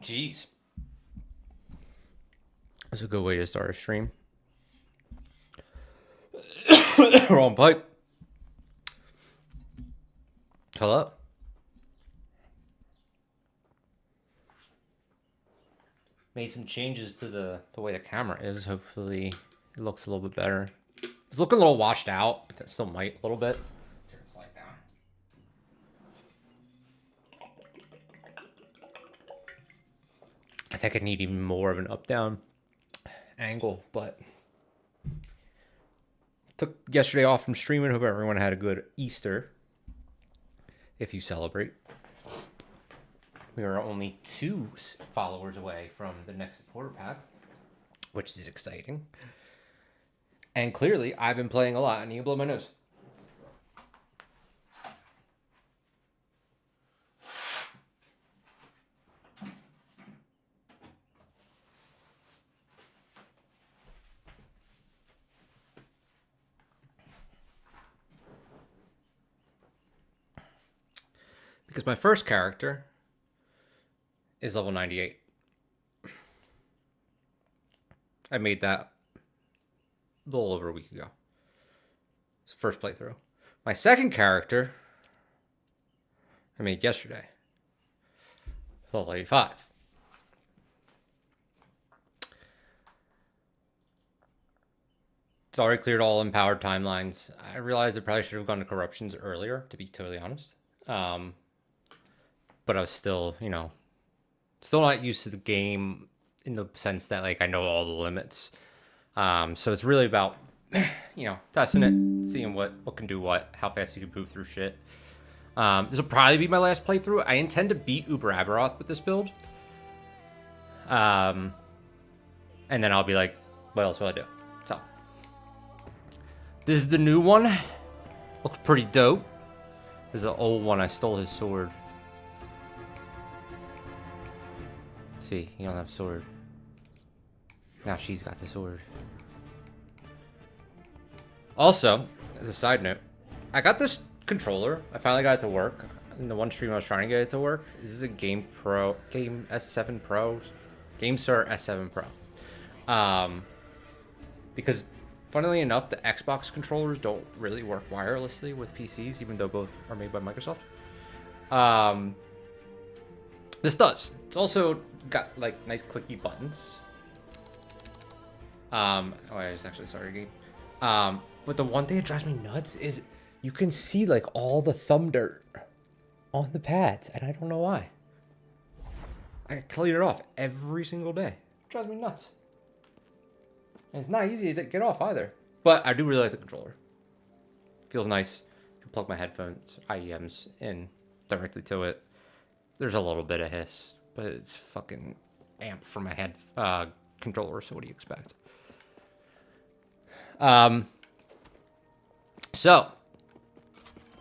Jeez. That's a good way to start a stream. Wrong pipe. Hello. Made some changes to the way the camera is. Hopefully it looks a little bit better. It's looking a little washed out, but that still might a little bit. Turn the slide down. I think I need even more of an up-down angle, but took yesterday off from streaming. Hope everyone had a good Easter, if you celebrate. We are only 2 followers away from the next supporter pack, which is exciting. And clearly, I've been playing a lot. I need to blow my nose. Because my first character is level 98. I made that a little over a week ago. It's the first playthrough. My second character I made yesterday. Lvl85. It's already cleared all empowered timelines. I realized I probably should have gone to corruptions earlier, to be totally honest. But I was still, you know, still not used to the game in the sense that, like, I know all the limits. So it's really about, you know, testing it, seeing what can do what, how fast you can move through shit. This will probably be my last playthrough. I intend to beat Abberoth with this build. And then I'll be like, what else will I do? So, this is the new one. Looks pretty dope. This is the old one. I stole his sword. See, you don't have a sword. Now she's got the sword. Also, as a side note, I got this controller. I finally got it to work. In the one stream I was trying to get it to work. This is a Game S7 Pro. GameStar S7 Pro. Because, funnily enough, the Xbox controllers don't really work wirelessly with PCs, even though both are made by Microsoft. This does. It's also got like nice clicky buttons. Oh, I just actually started a game. But the one thing that drives me nuts is you can see like all the thumb dirt on the pads, and I don't know why. I clean it off every single day. It drives me nuts. And it's not easy to get off either. But I do really like the controller. Feels nice. I can plug my headphones, IEMs in directly to it. There's a little bit of hiss, but it's fucking amp for my head controller, so what do you expect? So,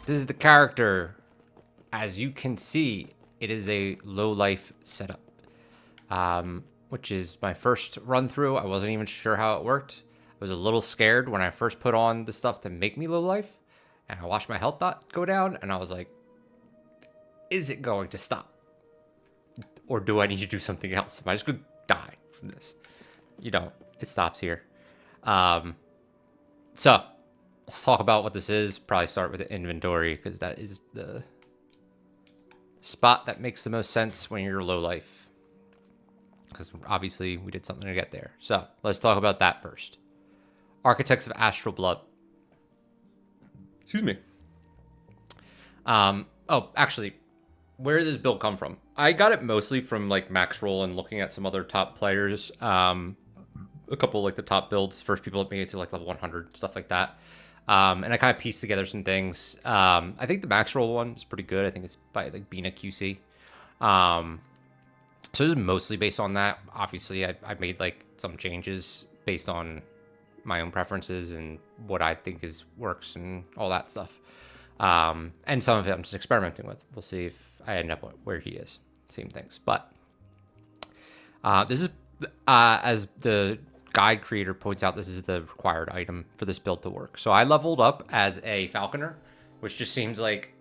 this is the character. As you can see, it is a low life setup, which is my first run through. I wasn't even sure how it worked. I was a little scared when I first put on the stuff to make me low life, and I watched my health dot go down, and I was like, is it going to stop? Or do I need to do something else? Am I just going to die from this? You don't. It stops here. So, let's talk about what this is. Probably start with the inventory, because that is the spot that makes the most sense when you're low life. Because obviously we did something to get there. So, let's talk about that first. Architects of Astral Blood. Excuse me. Oh, actually, where did this build come from? I got it mostly from like Max Roll and looking at some other top players. A couple like the top builds, first people that made it to like level 100, stuff like that. And I kind of pieced together some things. I think the Max Roll one is pretty good. I think it's by like Bina QC. So this is mostly based on that. Obviously, I made like some changes based on my own preferences and what I think works and all that stuff. And some of it I'm just experimenting with. We'll see if I end up where he is. Same things. But this is, as the guide creator points out, this is the required item for this build to work. So I leveled up as a Falconer, which just seems like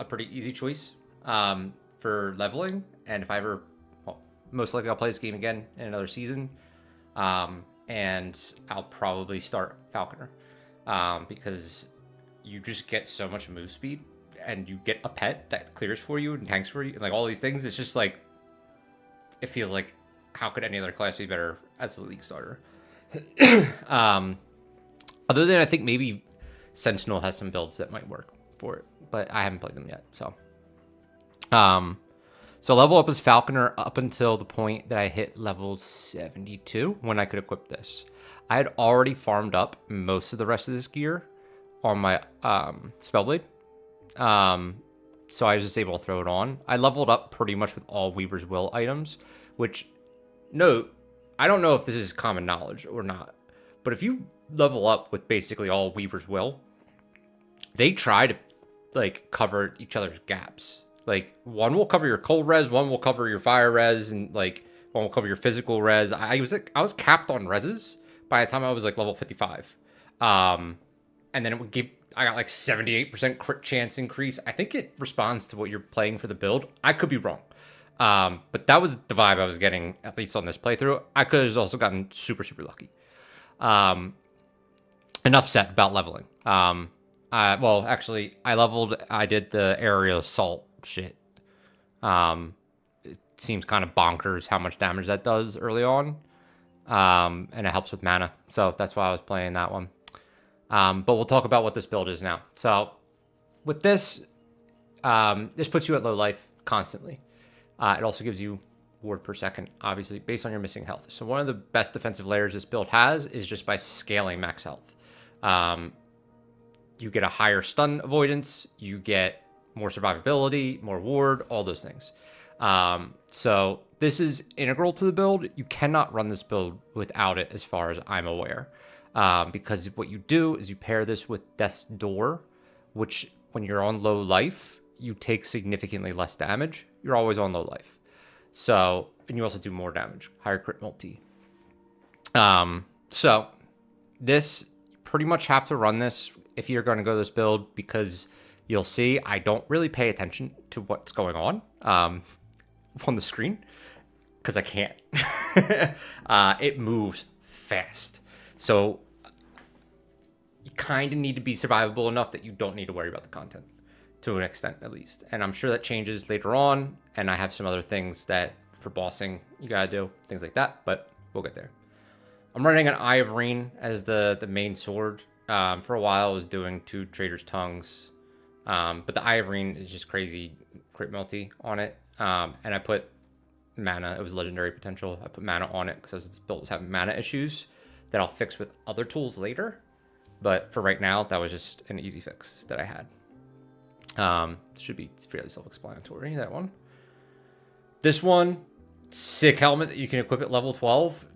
a pretty easy choice for leveling. And if I ever, well, most likely I'll play this game again in another season. And I'll probably start Falconer because you just get so much move speed, and you get a pet that clears for you and tanks for you, and like all these things. It's just like, it feels like, how could any other class be better as a league starter? Other than I think maybe Sentinel has some builds that might work for it, but I haven't played them yet. So level up as Falconer up until the point that I hit level 72 when I could equip this. I had already farmed up most of the rest of this gear on my Spellblade. So I was just able to throw it on. I leveled up pretty much with all Weaver's Will items, which, note, I don't know if this is common knowledge or not, but if you level up with basically all Weaver's Will, they try to like cover each other's gaps. Like, one will cover your cold res, one will cover your fire res, and like one will cover your physical res. I was capped on reses by the time I was like level 55. And then it would give, I got like 78% crit chance increase. I think it responds to what you're playing for the build. I could be wrong. But that was the vibe I was getting, at least on this playthrough. I could have also gotten super, super lucky. Enough said about leveling. Well, actually, I did the aerial assault shit. It seems kind of bonkers how much damage that does early on. And it helps with mana. So that's why I was playing that one. But we'll talk about what this build is now. So with this, this puts you at low life constantly. It also gives you ward per second, obviously, based on your missing health. So one of the best defensive layers this build has is just by scaling max health. You get a higher stun avoidance, you get more survivability, more ward, all those things. So this is integral to the build. You cannot run this build without it, as far as I'm aware. Because what you do is you pair this with Death's Door, which when you're on low life, you take significantly less damage. You're always on low life. So, and you also do more damage, higher crit multi. So this, pretty much have to run this if you're going to go this build, because you'll see I don't really pay attention to what's going on the screen, because I can't. It moves fast. So you kind of need to be survivable enough that you don't need to worry about the content, to an extent at least. And I'm sure that changes later on, and I have some other things that for bossing you gotta do, things like that, but we'll get there. I'm running an Eye of Rain as the main sword. For a while I was doing 2 Trader's Tongues, but the Eye of Rain is just crazy crit multi on it. And I put mana, it was legendary potential, I put mana on it because this build was having mana issues that I'll fix with other tools later. But for right now, that was just an easy fix that I had. Should be fairly self-explanatory, that one. This one, sick helmet that you can equip at level 12.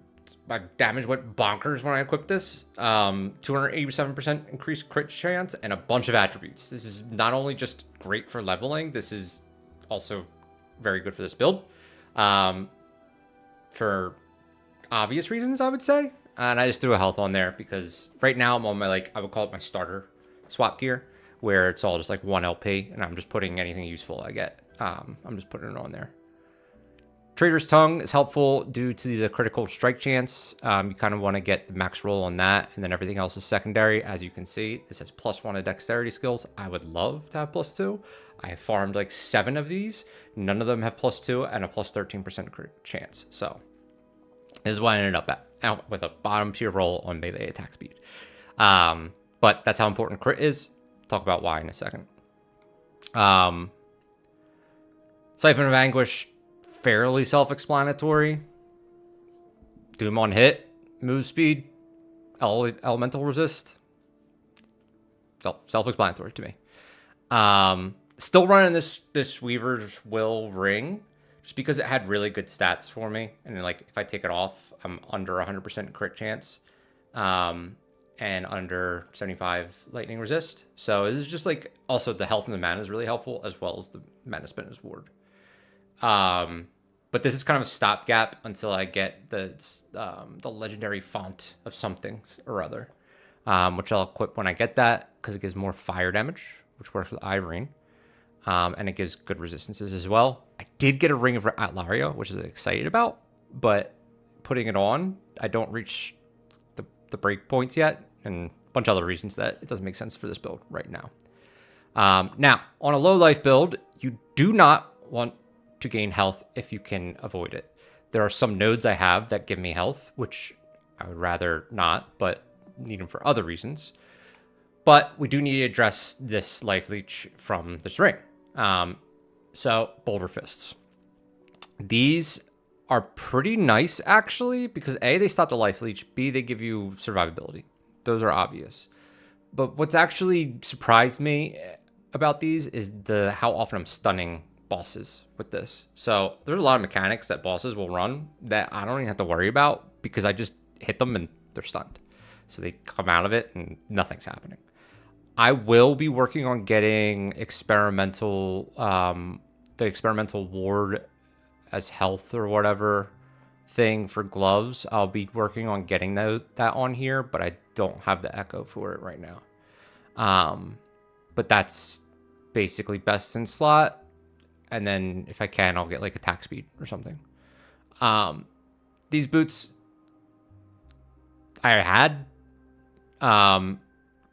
My damage went bonkers when I equipped this. 287% increased crit chance and a bunch of attributes. This is not only just great for leveling, this is also very good for this build. For obvious reasons, I would say. And I just threw a health on there because right now I'm on my, like, I would call it my starter swap gear, where it's all just like 1 LP, and I'm just putting anything useful I get. I'm just putting it on there. Trader's Tongue is helpful due to the critical strike chance. You kind of want to get the max roll on that, and then everything else is secondary. As you can see, this has +1 to dexterity skills. I would love to have +2. I have farmed like 7 of these. None of them have +2 and a +13% crit chance. So this is what I ended up at, out with a bottom tier roll on melee attack speed. But that's how important crit is. Talk about why in a second. Siphon of Anguish, fairly self-explanatory. Doom on hit, move speed, elemental resist. Self-explanatory to me. Still running this Weaver's Will ring, just because it had really good stats for me. And like, if I take it off, I'm under 100% crit chance. And under 75 lightning resist. So this is just like, also the health and the mana is really helpful, as well as the mana spent as ward. But this is kind of a stopgap until I get the legendary font of something or other, which I'll equip when I get that, because it gives more fire damage, which works with Irene. and it gives good resistances as well. I did get a Ring of Atlaria, which I'm excited about, but putting it on, I don't reach the break points yet, and a bunch of other reasons that it doesn't make sense for this build right now. Now, on a low life build, you do not want to gain health if you can avoid it. There are some nodes I have that give me health, which I would rather not, but need them for other reasons. But we do need to address this life leech from this ring. So, Boulder Fists. These are pretty nice, actually, because A, they stop the life leech, B, they give you survivability. Those are obvious. But what's actually surprised me about these is how often I'm stunning bosses with this. So there's a lot of mechanics that bosses will run that I don't even have to worry about because I just hit them and they're stunned. So they come out of it and nothing's happening. I will be working on getting experimental, the experimental ward as health or whatever thing for gloves. I'll be working on getting that on here, but I don't have the echo for it right now. But that's basically best in slot. And then if I can, I'll get like attack speed or something. These boots I had.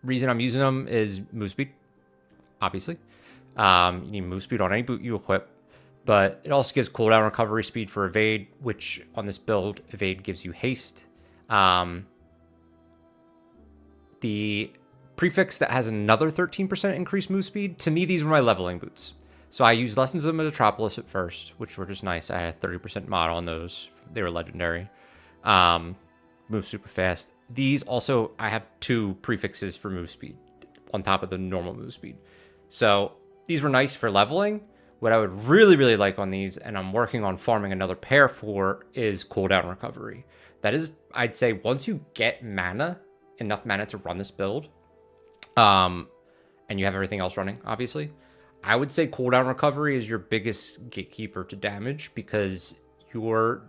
Reason I'm using them is move speed, obviously. You need move speed on any boot you equip. But it also gives cooldown recovery speed for evade, which on this build, evade gives you haste. The prefix that has another 13% increased move speed. To me, these were my leveling boots. So I used Lessons of Metropolis at first, which were just nice. I had a 30% mod on those. They were legendary. Move super fast. These also, I have 2 prefixes for move speed on top of the normal move speed. So these were nice for leveling. What I would really, really like on these, and I'm working on farming another pair for, is cooldown recovery. That is, I'd say, once you get mana, enough mana to run this build, and you have everything else running, obviously, I would say cooldown recovery is your biggest gatekeeper to damage because you're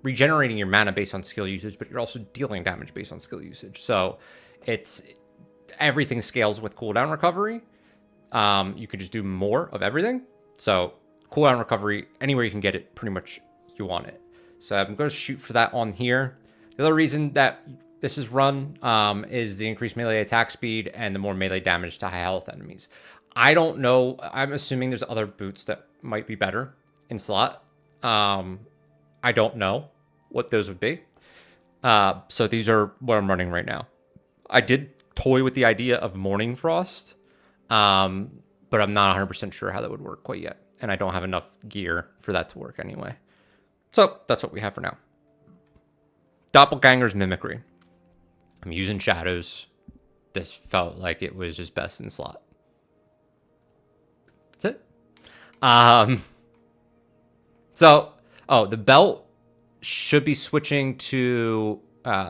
regenerating your mana based on skill usage, but you're also dealing damage based on skill usage. So everything scales with cooldown recovery. You could just do more of everything. So cooldown recovery, anywhere you can get it, pretty much you want it. So I'm going to shoot for that on here. The other reason that this is run is the increased melee attack speed and the more melee damage to high health enemies. I don't know. I'm assuming there's other boots that might be better in slot. I don't know what those would be. So these are what I'm running right now. I did toy with the idea of Morning Frost, but I'm not 100% sure how that would work quite yet. And I don't have enough gear for that to work anyway. So that's what we have for now. Doppelganger's Mimicry. I'm using shadows. This felt like it was just best in slot. That's it. The belt should be switching to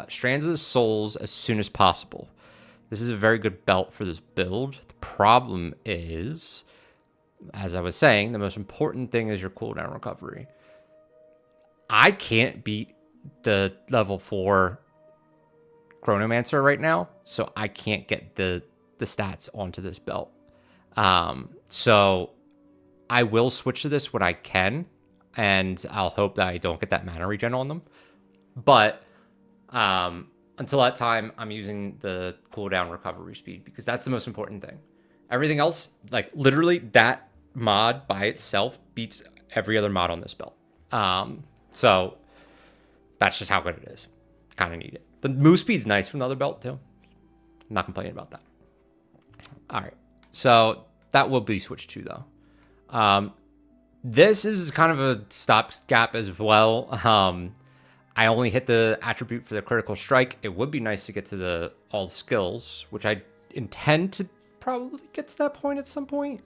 Strands of the Souls as soon as possible. This is a very good belt for this build. The problem is, as I was saying, the most important thing is your cooldown recovery. I can't beat the level 4 Chronomancer right now, so I can't get the stats onto this belt. So I will switch to this when I can, and I'll hope that I don't get that mana regen on them. But until that time, I'm using the cooldown recovery speed because that's the most important thing. Everything else, like literally that mod by itself beats every other mod on this belt. So that's just how good it is. Kind of need it. The move speed's nice from the other belt too. I'm not complaining about that. All right. So that will be switched to though. This is kind of a stopgap as well. I only hit the attribute for the critical strike. It would be nice to get to all the skills, which I intend to probably get to that point at some point.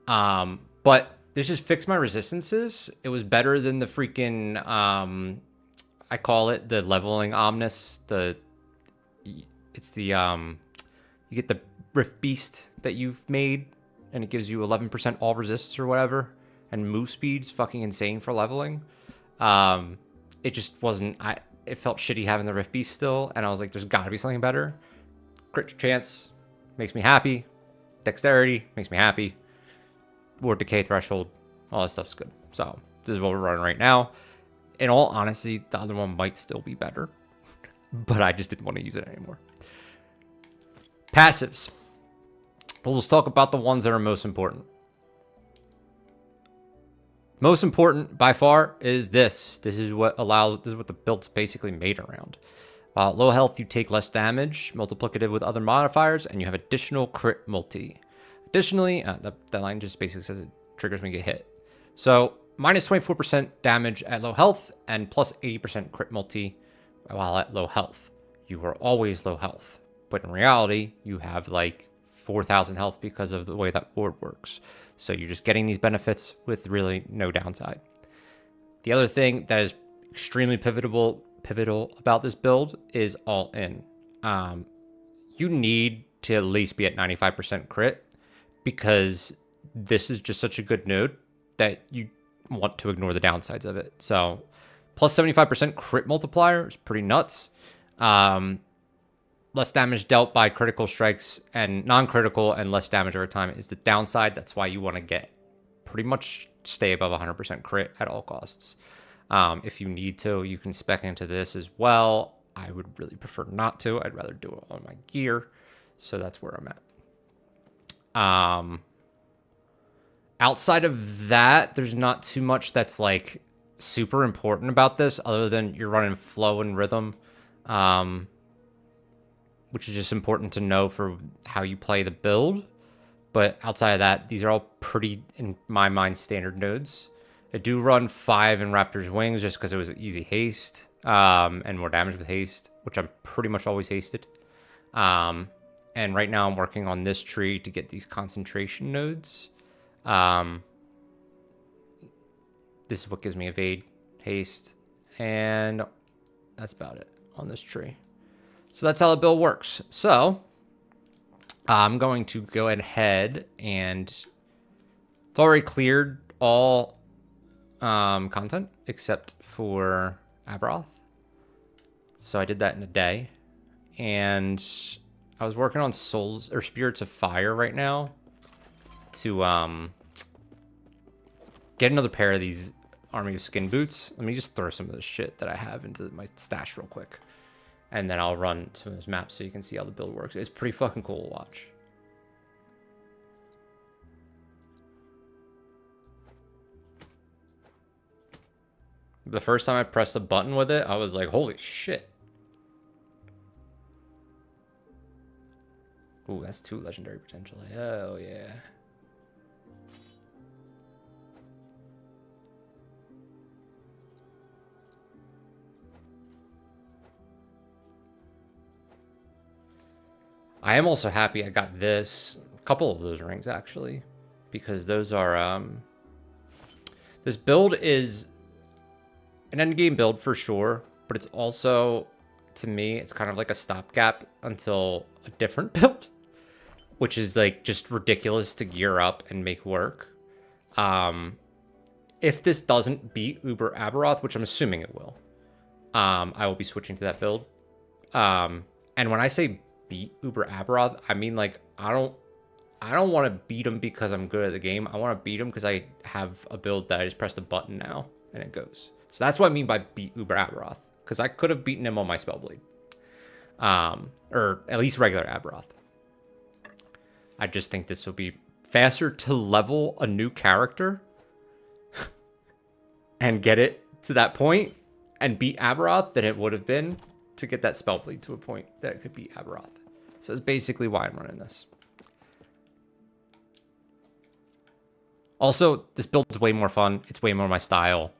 But this just fixed my resistances. It was better than the freaking, I call it the leveling Omnis. You get the Rift Beast that you've made, and it gives you 11% all resists or whatever. And move speed's fucking insane for leveling. It just wasn't, it felt shitty having the Rift Beast still, and I was like, there's gotta be something better. Crit chance makes me happy. Dexterity makes me happy. ward decay threshold, all that stuff's good. So this is what we're running right now. In all honesty, the other one might still be better, but I just didn't want to use it anymore. Passives. We'll just talk about the ones that are most important. Most important by far is this. This is what the build's basically made around. Low health, you take less damage, multiplicative with other modifiers, and you have additional crit multi. Additionally, that line just basically says it triggers when you get hit. So minus 24% damage at low health and plus 80% crit multi while at low health. You are always low health, but in reality, you have like 4,000 health because of the way that ward works. So you're just getting these benefits with really no downside. The other thing that is extremely pivotal about this build is all in. You need to at least be at 95% crit because this is just such a good node that you want to ignore the downsides of it. So plus 75% crit multiplier is pretty nuts. Less damage dealt by critical strikes and non-critical and less damage over time is the downside. That's why you want to get pretty much stay above 100% crit at all costs. If you need to, you can spec into this as well. I would really prefer not to. I'd rather do it on my gear. So that's where I'm at. Outside of that, there's not too much that's like super important about this other than you're running flow and rhythm. Which is just important to know for how you play the build. But outside of that, these are all pretty, in my mind, standard nodes. I do run 5 in Raptor's Wings just because it was easy haste and more damage with haste, which I'm pretty much always hasted. And right now I'm working on this tree to get these concentration nodes. This is what gives me evade, haste, and that's about it on this tree. So that's how the build works. So I'm going to go ahead and it's already cleared all content except for Abberoth. So I did that in a day. And I was working on Souls or Spirits of Fire right now to get another pair of these Army of Skin boots. Let me just throw some of this shit that I have into my stash real quick. And then I'll run some of those maps so you can see how the build works. It's pretty fucking cool to watch. The first time I pressed the button with it, I was like, holy shit. Ooh, that's 2 legendary potential. Hell yeah. I am also happy I got this, a couple of those rings actually, because those are, this build is an endgame build for sure, but it's also, to me, it's kind of like a stopgap until a different build, which is like just ridiculous to gear up and make work. If this doesn't beat Uber Abberoth, which I'm assuming it will, I will be switching to that build. And when I say beat Uber Abberoth, I mean like I don't want to beat him because I'm good at the game. I want to beat him because I have a build that I just press the button now and it goes. So that's what I mean by beat Uber Abberoth, because I could have beaten him on my Spellblade, or at least regular Abberoth. I just think this will be faster to level a new character and get it to that point and beat Abberoth than it would have been to get that Spellblade to a point that it could beat Abberoth. So that's basically why I'm running this. Also, this build is way more fun. It's way more my style.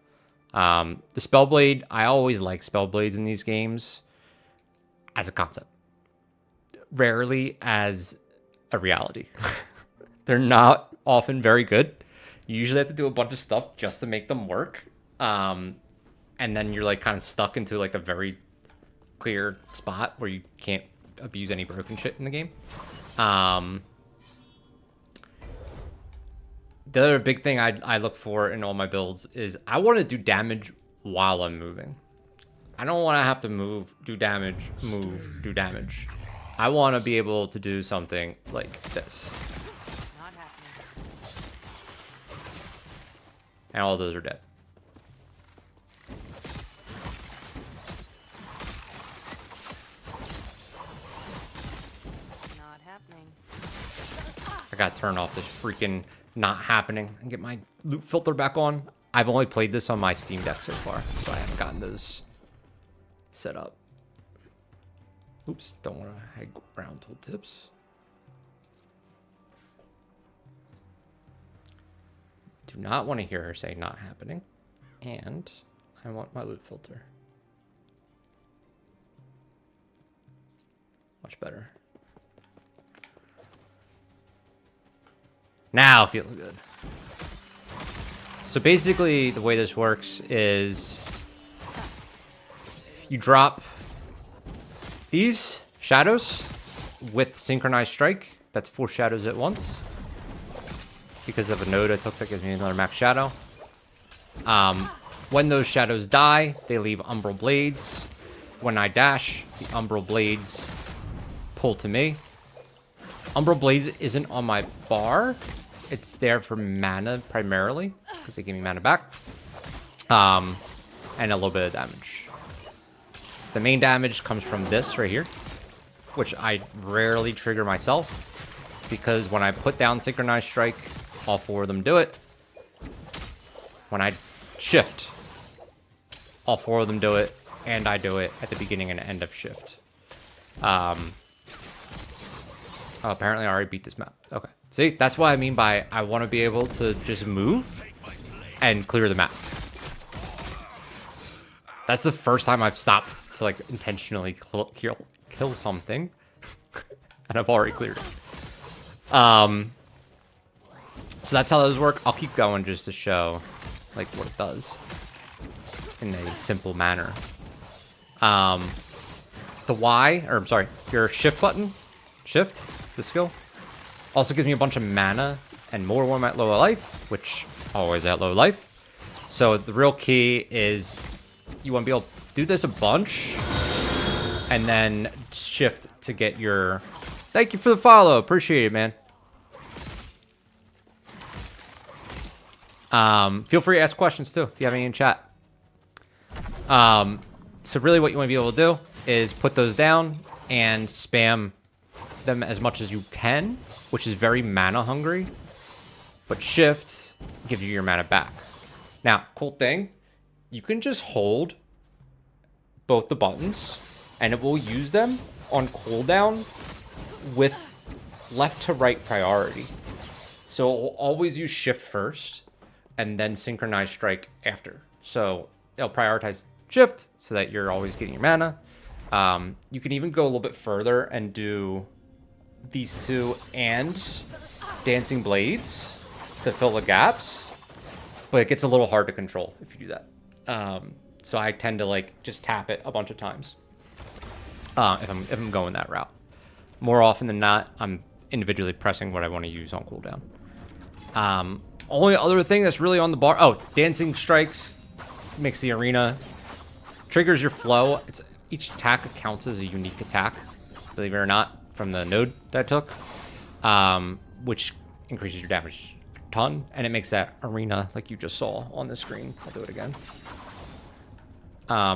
The Spellblade, I always like Spellblades in these games as a concept. Rarely as a reality. They're not often very good. You usually have to do a bunch of stuff just to make them work. And then you're like kind of stuck into like a very clear spot where you can't abuse any broken shit in the game. The other big thing I look for in all my builds is I want to do damage while I'm moving. I don't want to have to move, do damage, move, do damage. I want to be able to do something like this. And all those are dead. Not happening. I gotta turn off this freaking not happening and get my loot filter back on. I've only played this on my Steam Deck so far, so I haven't gotten those set up. Oops, don't want to hang around tooltips. Do not want to hear her say not happening. And I want my loot filter. Much better. Now feeling good. So basically the way this works is you drop these shadows with synchronized strike. That's 4 shadows at once. Because of a node I took that gives me another max shadow. When those shadows die, they leave umbral blades. When I dash, the umbral blades pull to me. Umbral blades isn't on my bar. It's there for mana primarily, because they give me mana back. And a little bit of damage. The main damage comes from this right here, which I rarely trigger myself, because when I put down synchronized strike, all 4 of them do it. When I shift, all 4 of them do it, and I do it at the beginning and end of shift. Oh, apparently I already beat this map. Okay. See, that's what I mean by I want to be able to just move and clear the map. That's the first time I've stopped to like intentionally kill something, and I've already cleared it. So that's how those work. I'll keep going just to show like what it does in a simple manner. The Y, or I'm sorry, your shift button, shift, the skill, also gives me a bunch of mana and more when I'm at low life, which always at low life. So the real key is you want to be able to do this a bunch and then shift to get your... Thank you for the follow. Appreciate it, man. Feel free to ask questions too if you have any in chat. So really what you want to be able to do is put those down and spam them as much as you can, which is very mana hungry, but shift gives you your mana back. Now, cool thing, you can just hold both the buttons and it will use them on cooldown with left to right priority. So it will always use shift first and then synchronize strike after. So it'll prioritize shift so that you're always getting your mana. You can even go a little bit further and do these two and dancing blades to fill the gaps, but it gets a little hard to control if you do that. So I tend to like just tap it a bunch of times if I'm going that route. More often than not, I'm individually pressing what I want to use on cooldown. Only other thing that's really on the bar, oh, dancing strikes makes the arena, triggers your flow. It's each attack counts as a unique attack, believe it or not, from the node that I took, which increases your damage a ton, and it makes that arena like you just saw on the screen. I'll do it again.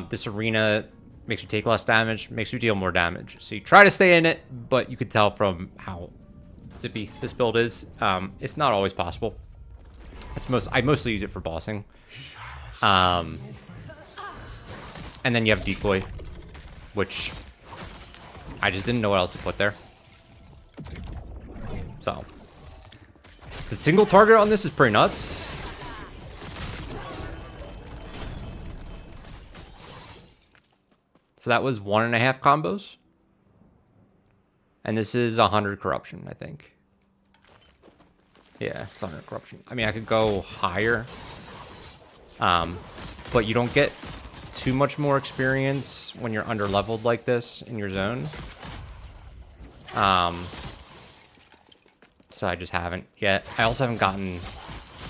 This arena makes you take less damage, makes you deal more damage. So you try to stay in it, but you can tell from how zippy this build is, it's not always possible. I mostly use it for bossing. And then you have decoy, which I just didn't know what else to put there. So the single target on this is pretty nuts. So that was 1.5 combos. And this is 100 corruption, I think. Yeah, it's 100 corruption. I mean, I could go higher. But you don't get too much more experience when you're under leveled like this in your zone. So I just haven't yet. I also haven't gotten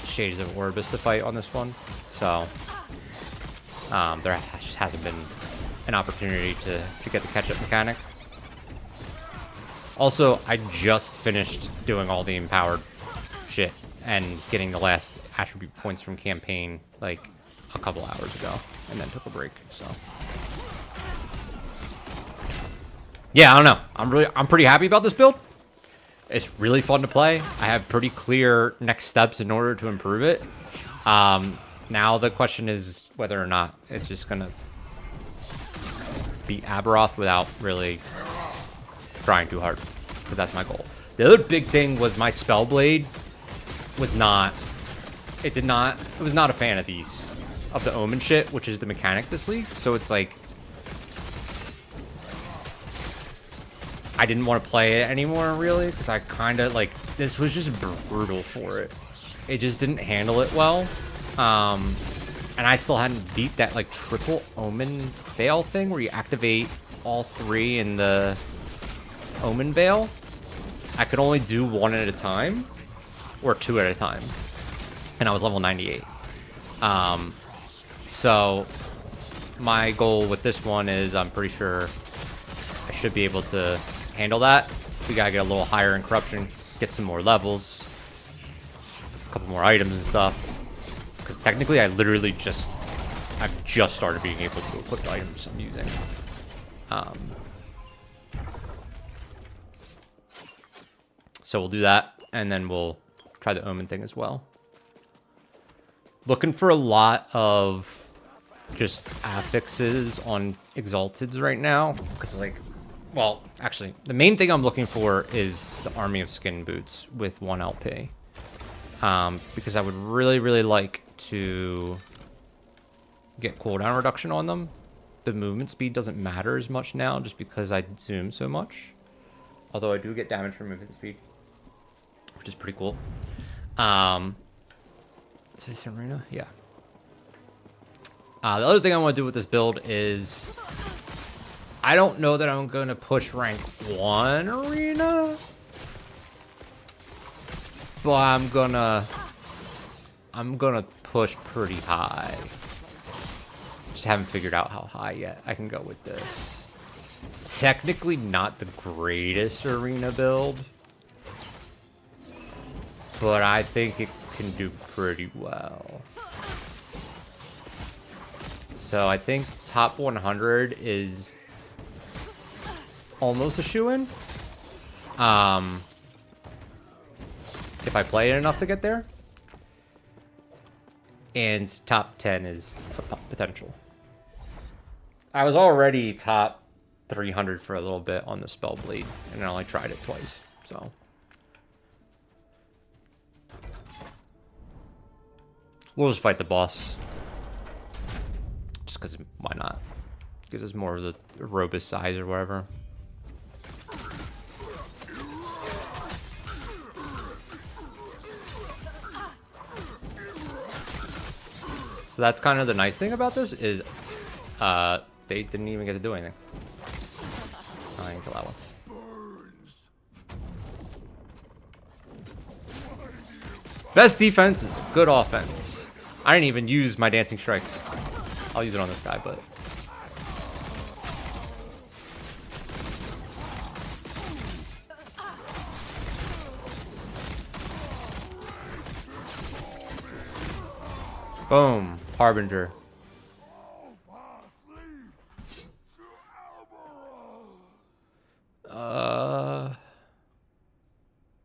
Shades of Orbis to fight on this one. So there just hasn't been an opportunity to get the catch-up mechanic. Also, I just finished doing all the empowered shit and getting the last attribute points from campaign like a couple hours ago, and then took a break. So yeah, I don't know. I'm pretty happy about this build. It's really fun to play. I have pretty clear next steps in order to improve it. Now the question is whether or not it's just gonna beat Abberoth without really trying too hard, because that's my goal. The other big thing was my Spellblade was not. It was not a fan of the Omen shit, which is the mechanic this league. So it's like I didn't want to play it anymore, really, because I kind of, like, this was just brutal for it. It just didn't handle it well. And I still hadn't beat that, like, triple Omen Veil thing where you activate all 3 in the Omen Veil. I could only do 1 at a time, or 2 at a time. And I was level 98. So my goal with this one is I'm pretty sure I should be able to handle that. We gotta get a little higher in corruption, get some more levels, a couple more items and stuff. Because technically I've just started being able to equip the items I'm using. So we'll do that, and then we'll try the Omen thing as well. Looking for a lot of just affixes on Exalteds right now, because, like, well, actually, the main thing I'm looking for is the Army of Skin Boots with 1 LP. Because I would really, really like to get cooldown reduction on them. The movement speed doesn't matter as much now, just because I zoom so much. Although I do get damage from movement speed, which is pretty cool. Is this arena? Yeah. The other thing I want to do with this build is I don't know that I'm going to push rank 1 arena, but I'm gonna push pretty high. Just haven't figured out how high yet I can go with this. It's technically not the greatest arena build, but I think it can do pretty well. So I think top 100 is almost a shoo-in. If I play it enough to get there. And top 10 is a potential. I was already top 300 for a little bit on the Spellblade, and I only tried it twice, so. We'll just fight the boss. Just because, why not? Gives us more of the robust size or whatever. So that's kind of the nice thing about this is they didn't even get to do anything. I didn't kill that one. Best defense is good offense. I didn't even use my dancing strikes. I'll use it on this guy, but boom, Harbinger.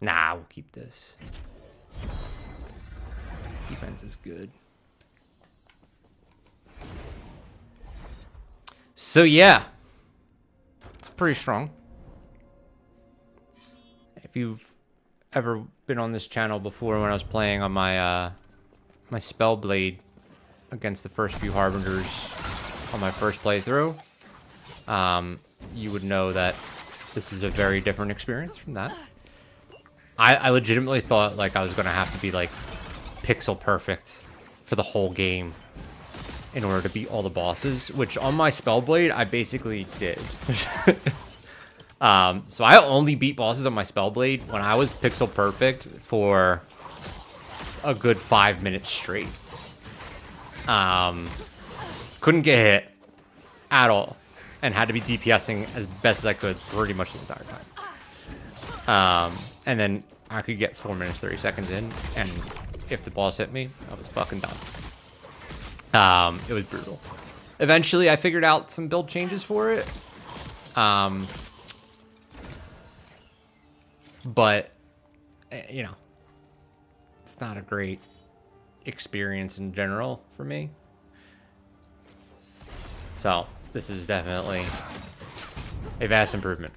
Nah, we'll keep this. Defense is good. So yeah, it's pretty strong. If you've ever been on this channel before, when I was playing on my my Spellblade against the first few Harbingers on my first playthrough, you would know that this is a very different experience from that. I legitimately thought like I was gonna have to be like pixel perfect for the whole game in order to beat all the bosses, which on my Spellblade I basically did. So I only beat bosses on my Spellblade when I was pixel perfect for a good 5 minutes straight. Couldn't get hit at all, and had to be DPSing as best as I could pretty much the entire time. And then I could get 4 minutes 30 seconds in, and if the boss hit me, I was fucking done. It was brutal. Eventually, I figured out some build changes for it. But, you know, it's not a great experience in general for me. So, this is definitely a vast improvement.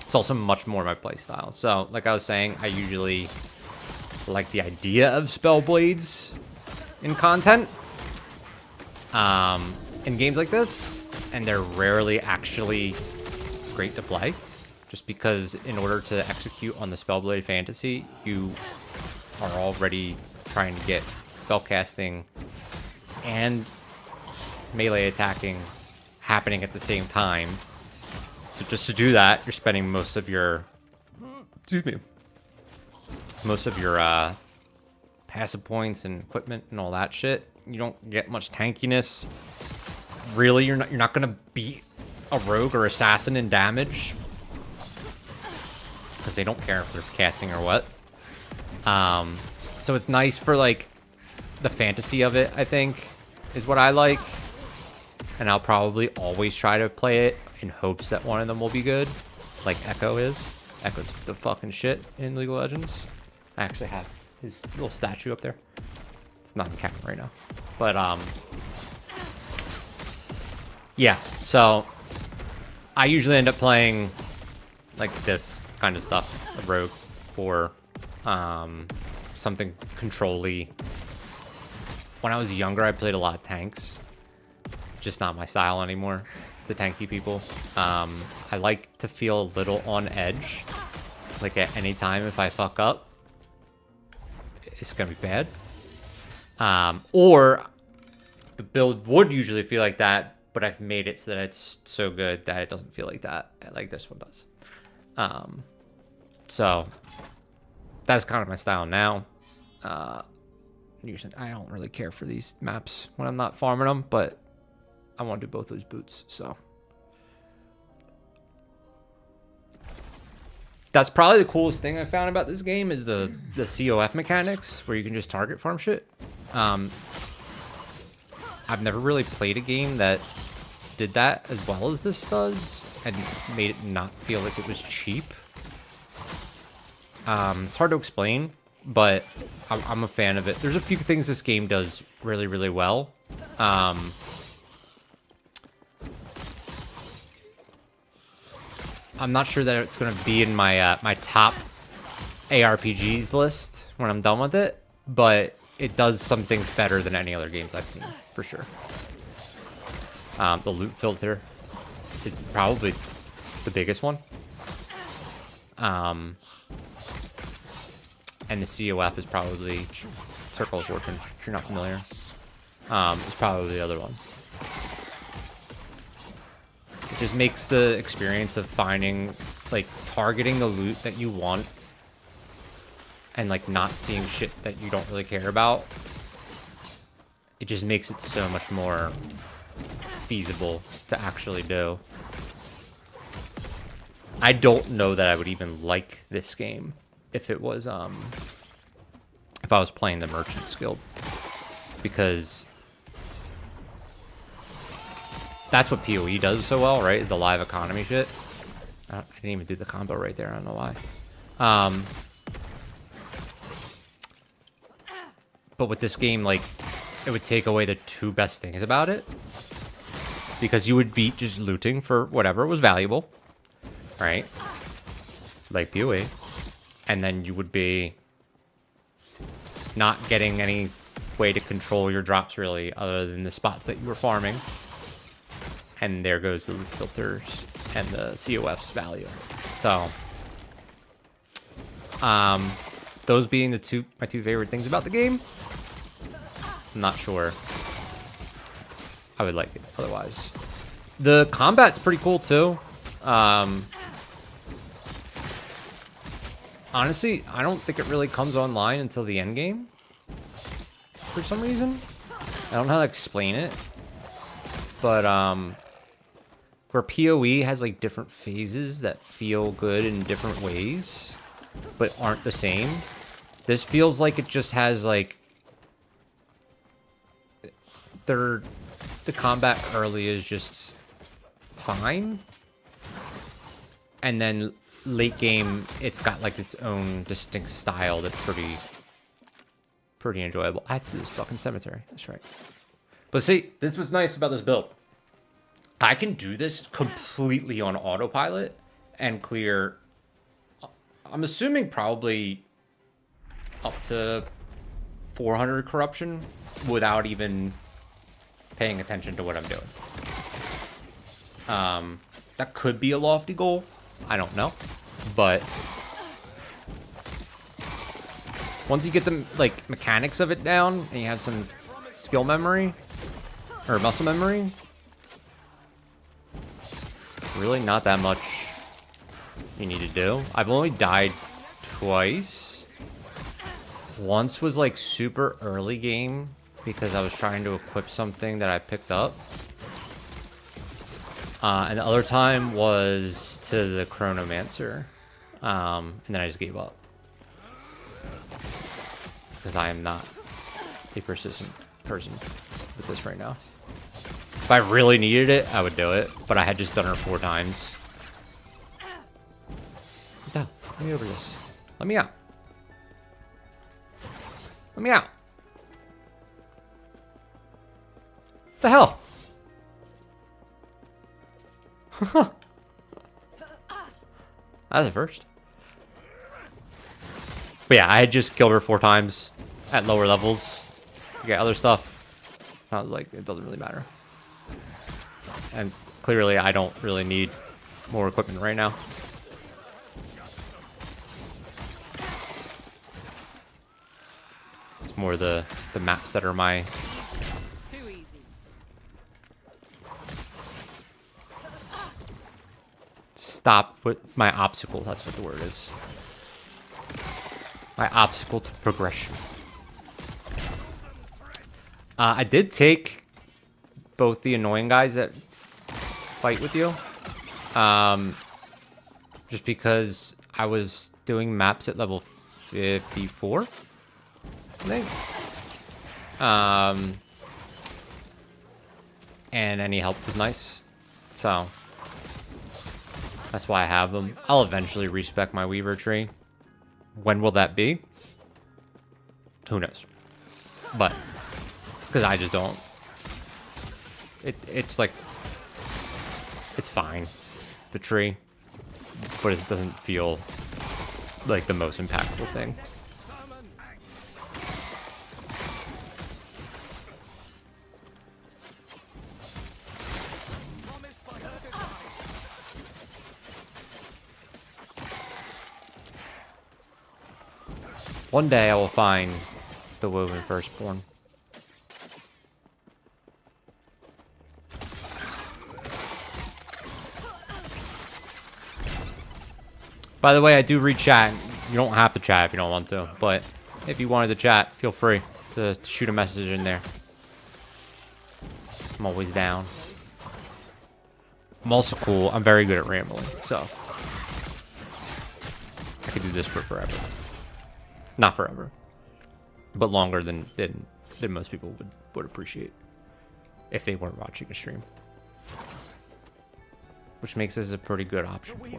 It's also much more my playstyle. So, like I was saying, I usually like the idea of spell blades in content. In games like this, and they're rarely actually great to play. Just because in order to execute on the Spellblade fantasy, you are already trying to get spellcasting and melee attacking happening at the same time. So just to do that, you're spending most of your, passive points and equipment and all that shit. You don't get much tankiness. Really, you're not gonna beat a rogue or assassin in damage, because they don't care if they're casting or what. So it's nice for, like, the fantasy of it, I think, is what I like. And I'll probably always try to play it in hopes that one of them will be good, like Echo is. Echo's the fucking shit in League of Legends. I actually have his little statue up there. It's not in camera right now. But, yeah, so I usually end up playing, like, this kind of stuff, a rogue, or something control-y. When I was younger, I played a lot of tanks. Just not my style anymore, the tanky people. I like to feel a little on edge. Like, at any time, if I fuck up, it's gonna be bad. Or the build would usually feel like that, but I've made it so that it's so good that it doesn't feel like that, like this one does. So that's kind of my style now. Usually I don't really care for these maps when I'm not farming them, but I want to do both those boots, so. That's probably the coolest thing I found about this game is the COF mechanics, where you can just target farm shit. I've never really played a game that did that as well as this does, and made it not feel like it was cheap. It's hard to explain, but I'm a fan of it. There's a few things this game does really, really well. I'm not sure that it's going to be in my my top ARPGs list when I'm done with it, but it does some things better than any other games I've seen, for sure. The loot filter is probably the biggest one. And the COF is probably Circle of Fortune, if you're not familiar. It's probably the other one. It just makes the experience of finding, like, targeting the loot that you want and, like, not seeing shit that you don't really care about. It just makes it so much more feasible to actually do. I don't know that I would even like this game if it was, if I was playing the Merchant's Guild, because that's what PoE does so well, right? Is the live economy shit. I didn't even do the combo right there. I don't know why. But with this game, like, it would take away the two best things about it, because you would be just looting for whatever was valuable, right? Like PoE. And then you would be not getting any way to control your drops, really, other than the spots that you were farming. And there goes the loot filters and the COF's value. So, those being the my two favorite things about the game, I'm not sure I would like it otherwise. The combat's pretty cool too. Honestly, I don't think it really comes online until the end game for some reason. I don't know how to explain it, but where PoE has like different phases that feel good in different ways, but aren't the same. This feels like it just has like the combat early is just fine, and then late game it's got like its own distinct style that's pretty enjoyable. I have to do this fucking cemetery. That's right. But see, this was nice about this build. I can do this completely on autopilot and clear, I'm assuming probably up to 400 corruption without even paying attention to what I'm doing. That could be a lofty goal. I don't know. But once you get the like mechanics of it down and you have some skill memory or muscle memory, really not that much you need to do. I've only died twice. Once was like super early game because I was trying to equip something that I picked up. And the other time was to the Chronomancer. And then I just gave up. Because I am not a persistent person with this right now. If I really needed it, I would do it. But I had just done it 4 times. No, let me over this. Let me out. Let me out. What the hell? That's a first. But yeah, I had just killed her 4 times at lower levels to get other stuff. I was like, it doesn't really matter. And clearly, I don't really need more equipment right now. It's more the maps that are my... Stop with my obstacle. That's what the word is. My obstacle to progression. I did take both the annoying guys that fight with you. Just because I was doing maps at level 54, I think. And any help was nice. So... that's why I have them. I'll eventually respec my Weaver tree. When will that be? Who knows? But, because I just don't. It's like, it's fine, the tree. But it doesn't feel like the most impactful thing. One day I will find the Woven Firstborn. By the way, I do read chat. You don't have to chat if you don't want to, but if you wanted to chat, feel free to shoot a message in there. I'm always down. I'm also cool. I'm very good at rambling, so I could do this for forever. Not forever, but longer than most people would appreciate if they weren't watching a stream. Which makes this a pretty good option for me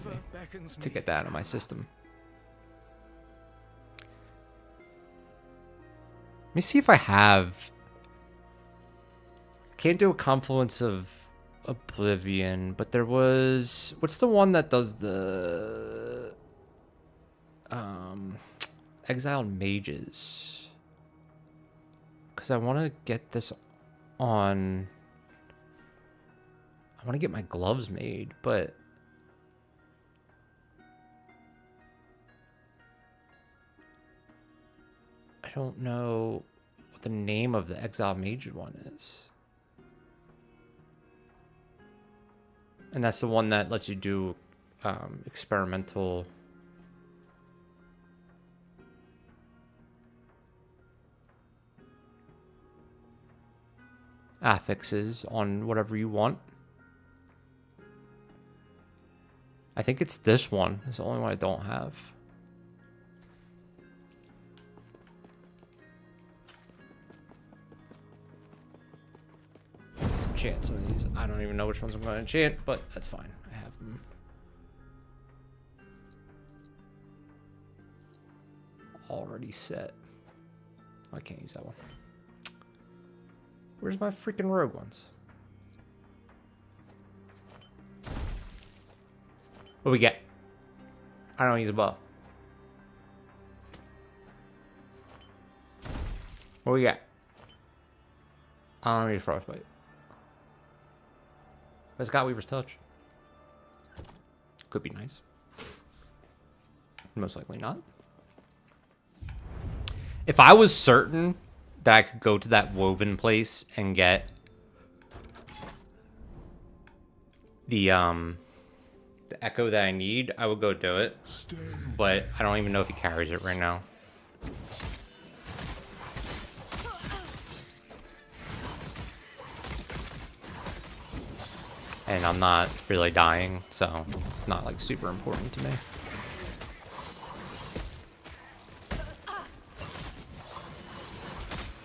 to get that out of my system. Let me see if I have... Can't do a Confluence of Oblivion, but there was... What's the one that does the... Exiled Mages? Because I want to get this on... I want to get my gloves made, but... I don't know what the name of the Exiled Mage one is. And that's the one that lets you do experimental... affixes on whatever you want. I think it's this one. It's the only one I don't have. Let's enchant some of these. I don't even know which ones I'm going to enchant, but that's fine. I have them. Already set. I can't use that one. Where's my freaking rogue ones? What do we get? I don't use a bow. What do we get? I don't need a frostbite. But it's got Weaver's Touch. Could be nice. Most likely not. If I was certain that I could go to that woven place and get the echo that I need, I would go do it. But I don't even know if he carries it right now. And I'm not really dying, so it's not like super important to me.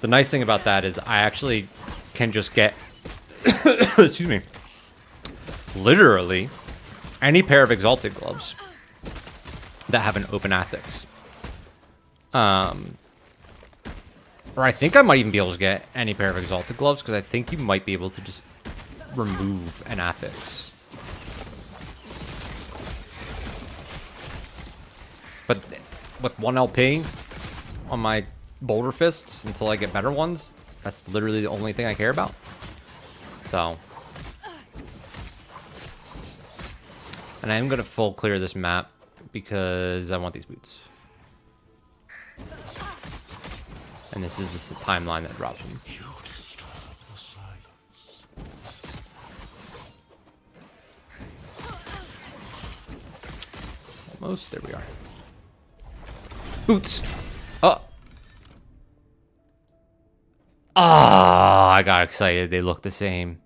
The nice thing about that is I actually can just get, excuse me, literally any pair of Exalted Gloves that have an open Athics. Or I think I might even be able to get any pair of Exalted Gloves, because I think you might be able to just remove an Athics. But with 1 LP on my Boulder Fists until I get better ones, that's literally the only thing I care about. So. And I am going to full clear this map because I want these boots. And this is the timeline that drops them. Almost. There we are. Boots. Oh. Ah, I got excited. They look the same.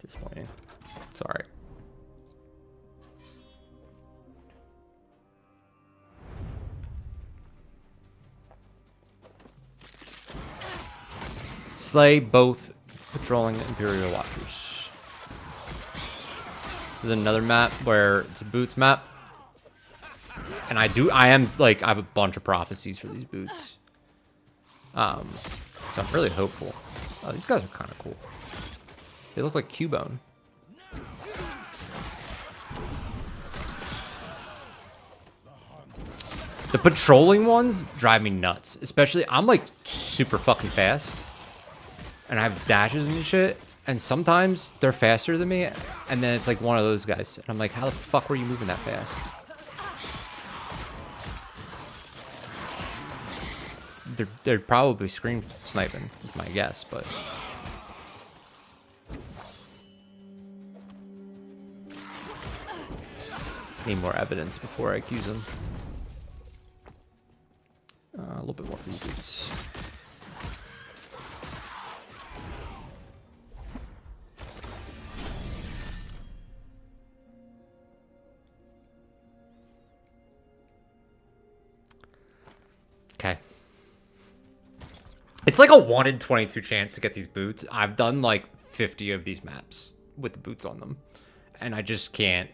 Disappointing. Sorry. Slay both patrolling Imperial Watchers. There's another map where it's a boots map. And I have a bunch of prophecies for these boots. So I'm really hopeful. Oh, these guys are kind of cool. They look like Cubone. The patrolling ones drive me nuts. Especially, I'm like super fucking fast. And I have dashes and shit. And sometimes they're faster than me. And then it's like one of those guys. And I'm like, how the fuck were you moving that fast? They're probably scream sniping, is my guess, but. Need more evidence before I accuse them. A little bit more for these boots. Okay. It's like a 1 in 22 chance to get these boots. I've done like 50 of these maps with the boots on them. And I just can't.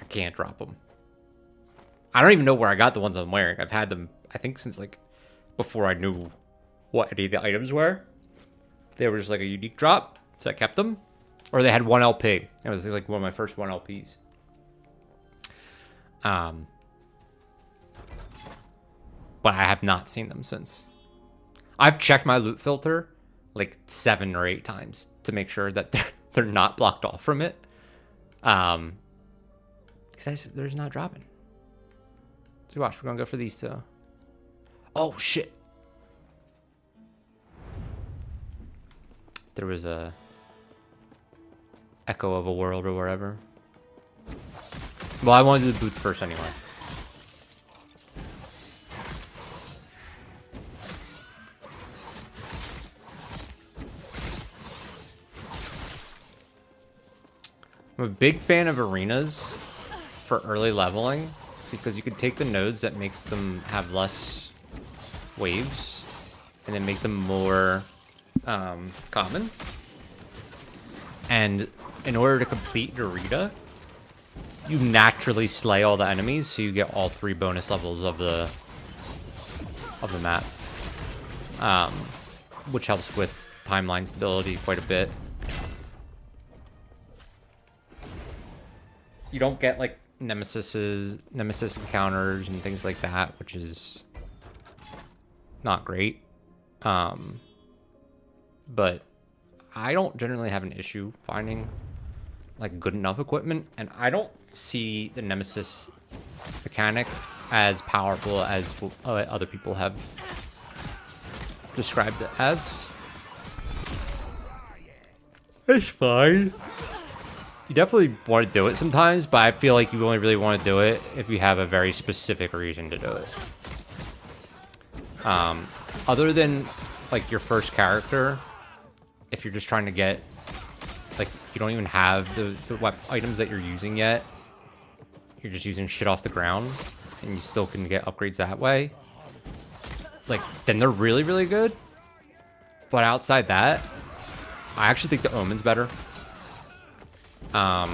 I can't drop them. I don't even know where I got the ones I'm wearing. I've had them, I think, since like before I knew what any of the items were. They were just like a unique drop, so I kept them. Or they had 1 LP. It was like one of my first 1 LPs. But I have not seen them since. I've checked my loot filter like 7 or 8 times to make sure that they're not blocked off from it. Because they're just not dropping. So watch, we're gonna go for these two. Oh shit! There was a echo of a world or wherever. Well, I wanted to do the boots first anyway. I'm a big fan of arenas for early leveling because you can take the nodes that makes them have less waves and then make them more common. And in order to complete Dorita, you naturally slay all the enemies, so you get all 3 bonus levels of the map, which helps with timeline stability quite a bit. You don't get like nemesis encounters and things like that, which is not great. But I don't generally have an issue finding like good enough equipment, and I don't see the nemesis mechanic as powerful as other people have described it as. It's fine. You definitely want to do it sometimes, but I feel like you only really want to do it if you have a very specific reason to do it. Other than like your first character, if you're just trying to get, like, you don't even have the items that you're using yet, you're just using shit off the ground, and you still can get upgrades that way, like, then they're really, really good. But outside that, I actually think the Omen's better. And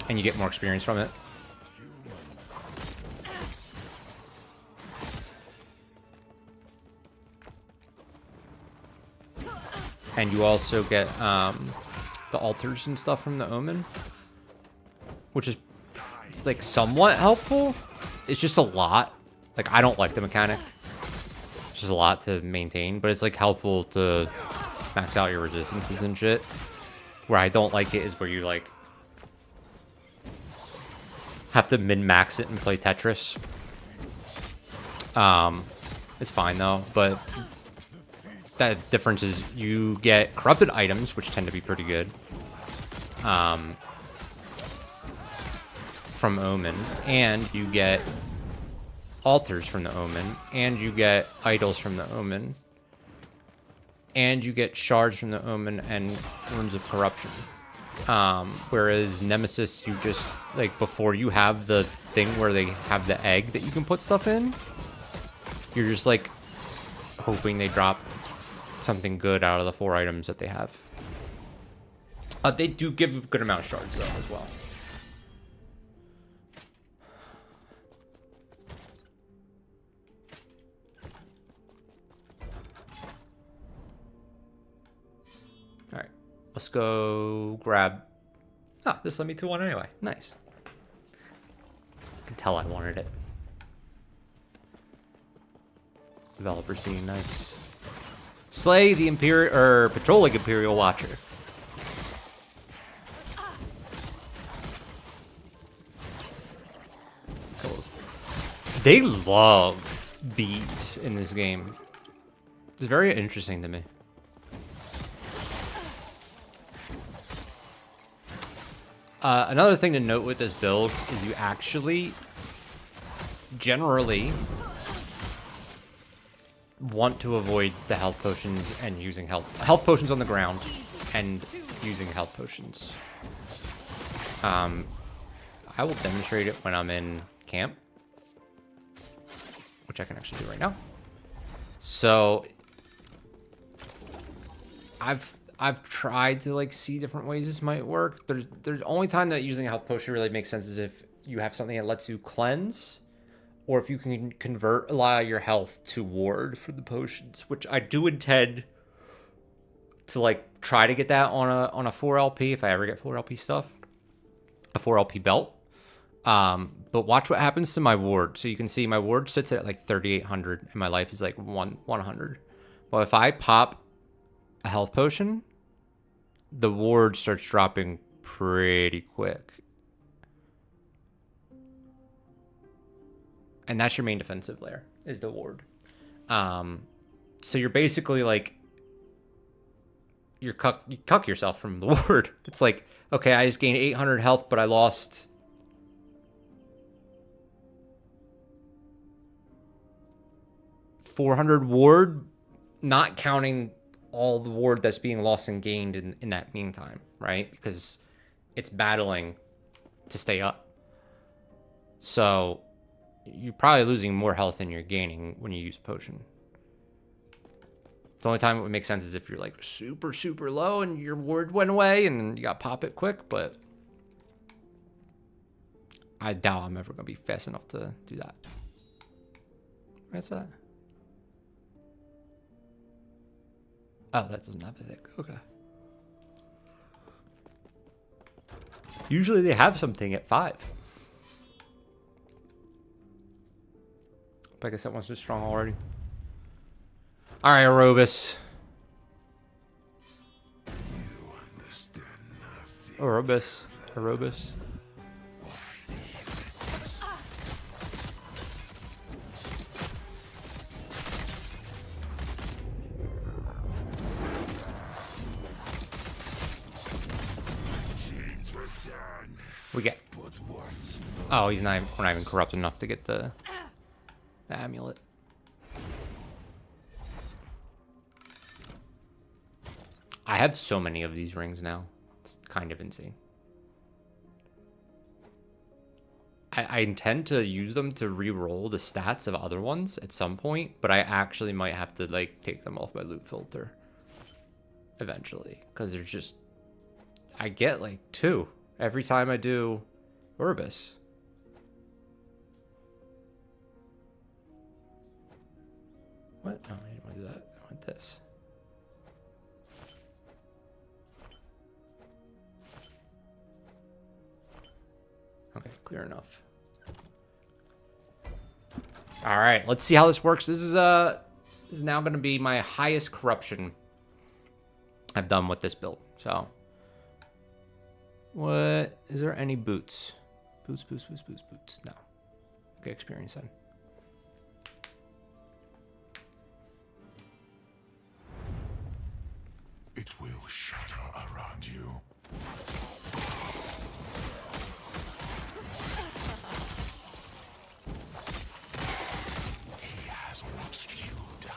you get more experience from it. And you also get the altars and stuff from the Omen, which is, it's like somewhat helpful. It's just a lot. Like, I don't like the mechanic. It's just a lot to maintain, but it's like helpful to max out your resistances and shit. Where I don't like it is where you like have to min-max it and play Tetris. It's fine though, but that difference is you get corrupted items, which tend to be pretty good, from Omen, and you get altars from the Omen, and you get idols from the Omen, and you get shards from the Omen and runes of corruption. Whereas Nemesis, you just, like, before you have the thing where they have the egg that you can put stuff in, you're just like hoping they drop something good out of the 4 items that they have. They do give a good amount of shards though as well. All right, let's go grab. Ah, this led me to one anyway. Nice. I can tell I wanted it. Developers being nice. Slay the Imperial, or patrolling Imperial Watcher. Cool. They love bees in this game. It's very interesting to me. Another thing to note with this build is you actually generally want to avoid the health potions and using health potions on the ground and using health potions. I will demonstrate it when I'm in camp, which I can actually do right now. So I've tried to like see different ways this might work. There's only time that using a health potion really makes sense is if you have something that lets you cleanse, or if you can convert a lot of your health to ward for the potions, which I do intend to like try to get that on a 4LP if I ever get 4LP stuff, a 4LP belt. But watch what happens to my ward. So you can see my ward sits at like 3,800 and my life is like 100. Well, if I pop a health potion, the ward starts dropping pretty quick. And that's your main defensive layer, is the ward. So you're basically like, you cuck yourself from the ward. It's like, okay, I just gained 800 health, but I lost 400 ward, not counting all the ward that's being lost and gained in that meantime, right? Because it's battling to stay up. So you're probably losing more health than you're gaining when you use a potion. The only time it would make sense is if you're like super, super low and your ward went away and then you got to pop it quick, but I doubt I'm ever going to be fast enough to do that. Where's that? Oh, that doesn't have a thick. Okay. Usually they have something at 5. But I guess that one's just strong already. Alright, Aerobus. Aerobus. Aerobus. We get. Oh, he's not. We're not even corrupt enough to get the amulet. I have so many of these rings now. It's kind of insane. I intend to use them to re-roll the stats of other ones at some point, but I actually might have to like take them off my loot filter eventually, because there's just I get like 2 every time I do Urbis. What? No, I didn't want to do that. I want this. Okay, clear enough. All right, let's see how this works. This is now going to be my highest corruption I've done with this build. So, what is there any boots? Boots. No. Okay, experience then. It will shatter around you. He has watched you die.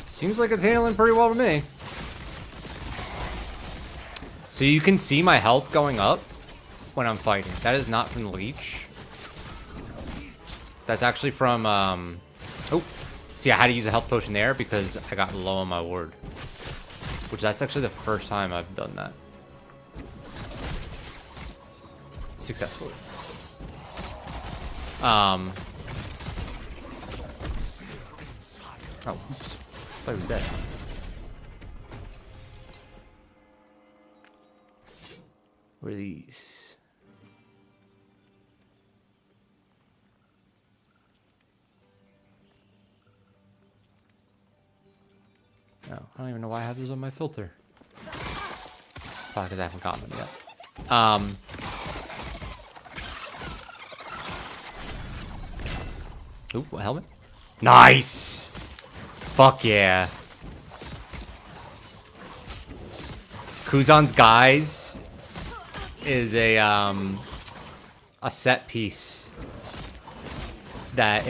Seems like it's handling pretty well to me. So you can see my health going up when I'm fighting. That is not from the leech. That's actually from, oh. See, I had to use a health potion there because I got low on my ward. Which that's actually the first time I've done that. Successfully. Oh, oops. I thought he was dead. What are these? No, I don't even know why I have those on my filter. Probably because I haven't gotten them yet. Ooh, a helmet. Nice! Fuck yeah. Kuzan's Guys is a set piece that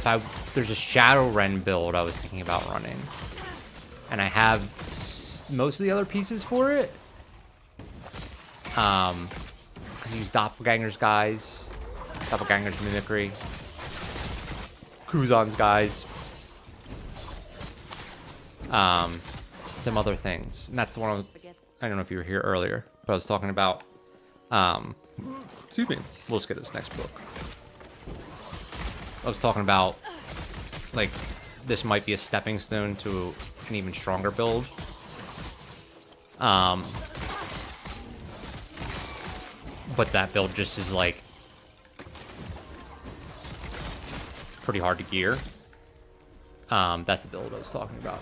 there's a Shadowrend build I was thinking about running. And I have most of the other pieces for it. Because you use Doppelganger's Guys, Doppelganger's Mimicry, Kuzan's Guys, some other things. And that's the one I don't know if you were here earlier, but I was talking about. Excuse me. We'll just get this next book. I was talking about, like, this might be a stepping stone to an even stronger build. But that build just is like pretty hard to gear. That's the build I was talking about.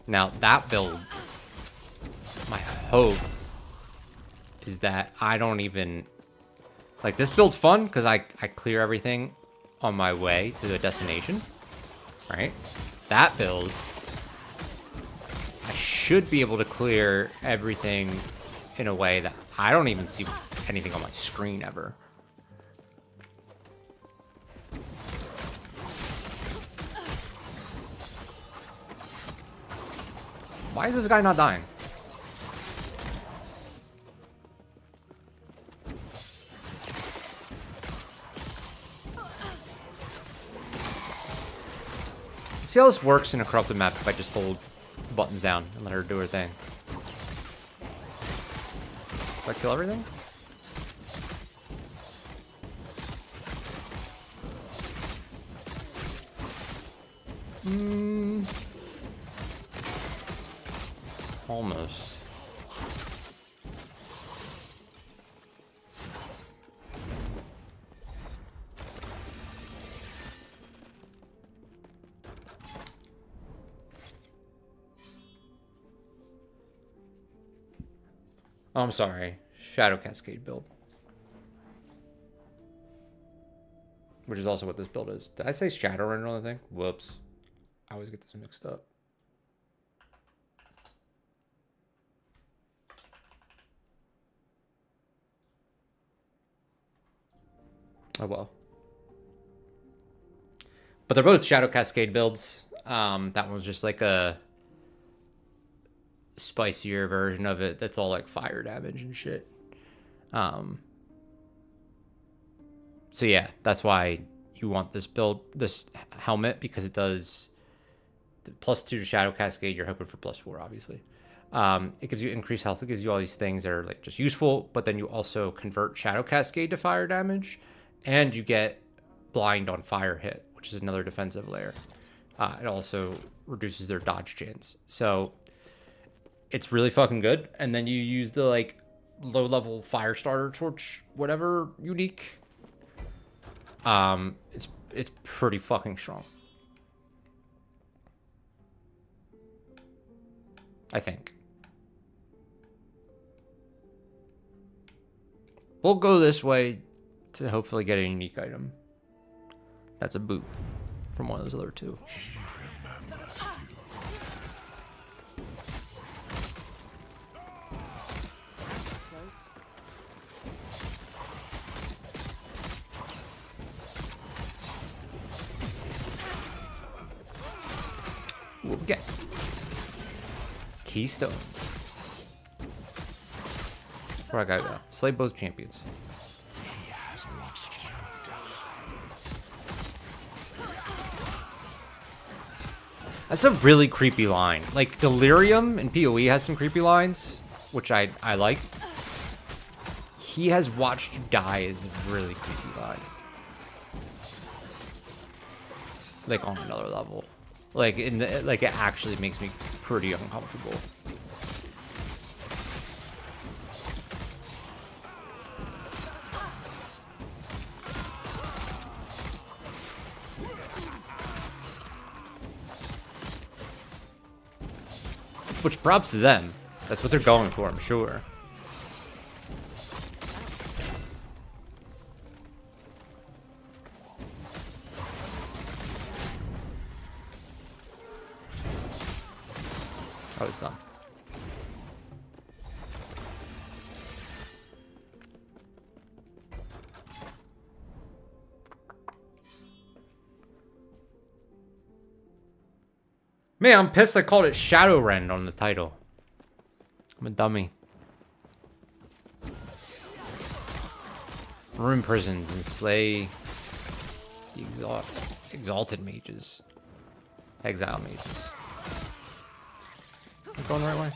Now that build, my hope is that I don't even like this build's fun because I clear everything on my way to the destination, right? That build, I should be able to clear everything in a way that I don't even see anything on my screen ever. Why is this guy not dying? See how this works in a corrupted map if I just hold the buttons down and let her do her thing. Do I kill everything? Almost. Oh, I'm sorry. Shadow Cascade build. Which is also what this build is. Did I say Shadowrend on the thing? Whoops. I always get this mixed up. Oh well. But they're both Shadow Cascade builds. That one was just like a spicier version of it that's all like fire damage and shit. So yeah, that's why you want this build, this helmet, because it does +2 to Shadow Cascade. You're hoping for +4, obviously. It gives you increased health. It gives you all these things that are like just useful, but then you also convert Shadow Cascade to fire damage, and you get blind on fire hit, which is another defensive layer. It also reduces their dodge chance. So it's really fucking good. And then you use the like low level fire starter torch, whatever unique. It's pretty fucking strong. I think. We'll go this way to hopefully get a unique item. That's a boot from one of those other two. What we get? Keystone. Where I gotta go? Slay both champions. He has watched you die. That's a really creepy line. Like Delirium in PoE has some creepy lines, which I like. He has watched you die is a really creepy line. Like on another level. Like like it actually makes me pretty uncomfortable. Which props to them. That's what they're going for, I'm sure. Oh, it's done. Man, I'm pissed I called it Shadowrend on the title. I'm a dummy. Ruin prisons and slay the exalted mages. Exile mages. I'm going the right way.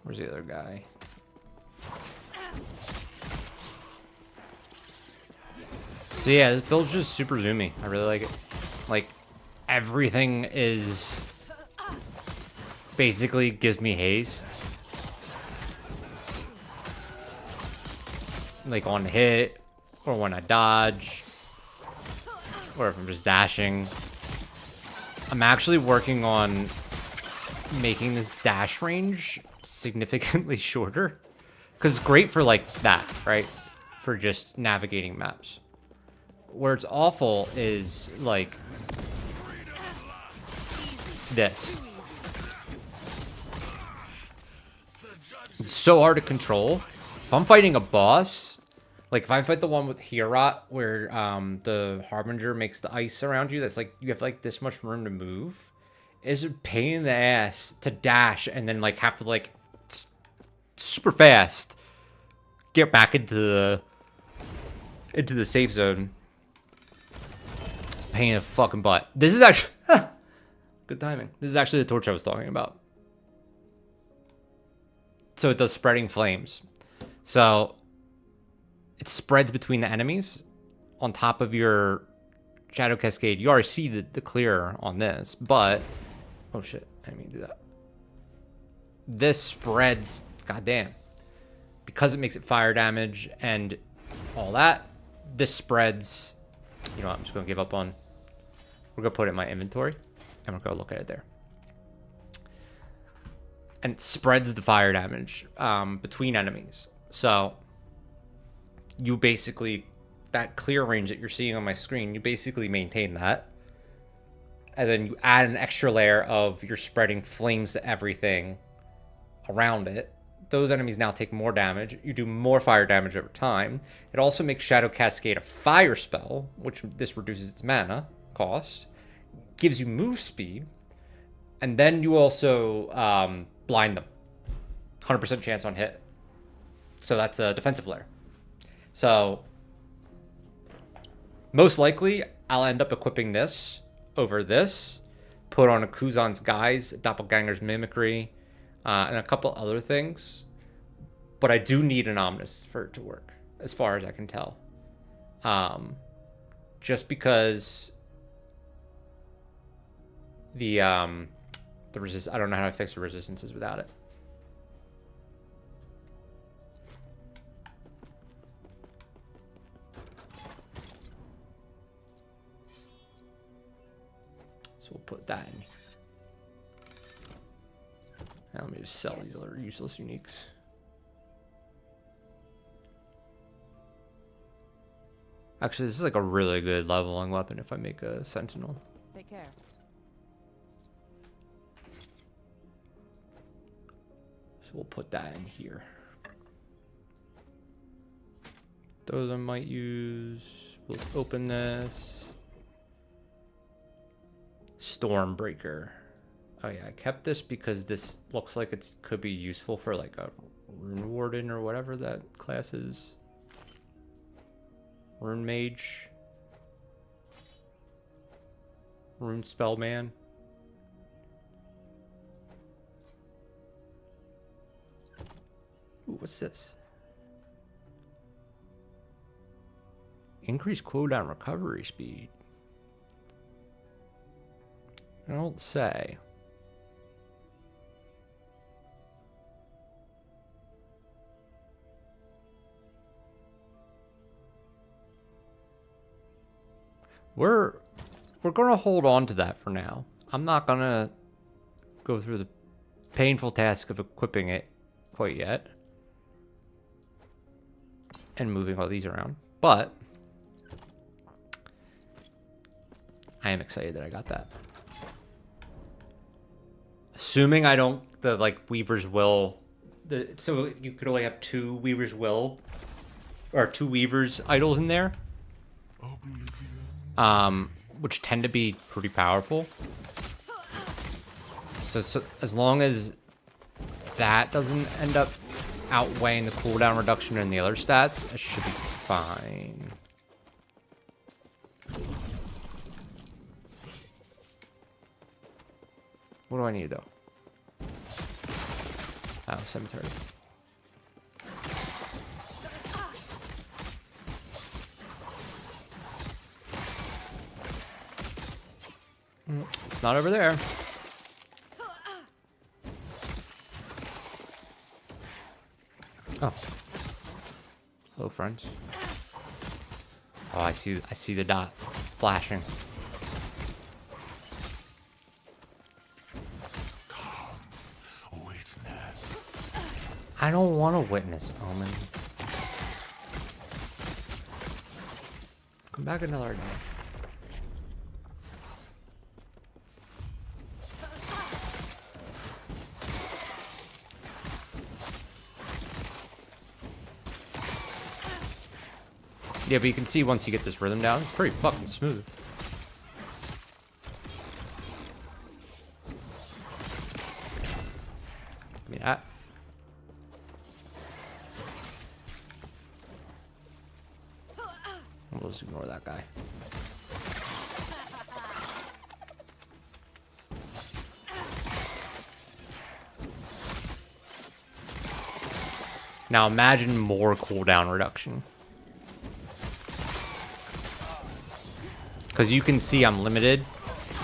Where's the other guy? So yeah, this build's just super zoomy. I really like it. Like, everything is basically gives me haste. Like on hit, or when I dodge, or if I'm just dashing. I'm actually working on making this dash range significantly shorter. Because it's great for, like, that, right? For just navigating maps. Where it's awful is, like, this. It's so hard to control. If I'm fighting a boss, like if I fight the one with Herot, where the Harbinger makes the ice around you, that's like, you have like this much room to move. It's a pain in the ass to dash and then like have to like super fast get back into the safe zone. Pain in the fucking butt. This is actually good timing. This is actually the torch I was talking about. So it does spreading flames. So it spreads between the enemies on top of your Shadow Cascade. You already see the clear on this, but oh shit, I didn't mean to do that. This spreads, goddamn, because it makes it fire damage and all that. This spreads. You know what? I'm just gonna give up on. We're gonna put it in my inventory, and we're gonna look at it there. And it spreads the fire damage between enemies. So you basically, that clear range that you're seeing on my screen, you basically maintain that. And then you add an extra layer of your spreading flames to everything around it. Those enemies now take more damage. You do more fire damage over time. It also makes Shadow Cascade a fire spell, which this reduces its mana cost. Gives you move speed. And then you also blind them. 100% chance on hit. So that's a defensive layer. So most likely I'll end up equipping this over this. Put on a Kuzan's Guise, Doppelganger's Mimicry, and a couple other things. But I do need an Omnis for it to work, as far as I can tell. Just because the resist, I don't know how to fix the resistances without it. So we'll put that in. Now let me just sell these other useless uniques. Actually, this is like a really good leveling weapon if I make a Sentinel. Take care. So we'll put that in here. Those I might use. We'll open this. Stormbreaker. Oh yeah, I kept this because this looks like it could be useful for like a Rune Warden or whatever that class is. Rune Mage. Rune Spellman. Ooh, what's this? Increase cooldown recovery speed. I don't say. We're gonna hold on to that for now. I'm not gonna go through the painful task of equipping it quite yet and moving all these around, but I am excited that I got that. Assuming I don't, the like Weaver's Will, so you could only have 2 Weaver's Will or 2 Weaver's idols in there. Which tend to be pretty powerful. So as long as that doesn't end up outweighing the cooldown reduction in the other stats, it should be fine. What do I need though? Oh, cemetery. It's not over there. Oh. Hello, friends. Oh, I see the dot flashing. Calm I don't want to witness Omen. Come back another day. Yeah, but you can see once you get this rhythm down, it's pretty fucking smooth. I mean, we'll just ignore that guy. Now imagine more cooldown reduction. Because you can see I'm limited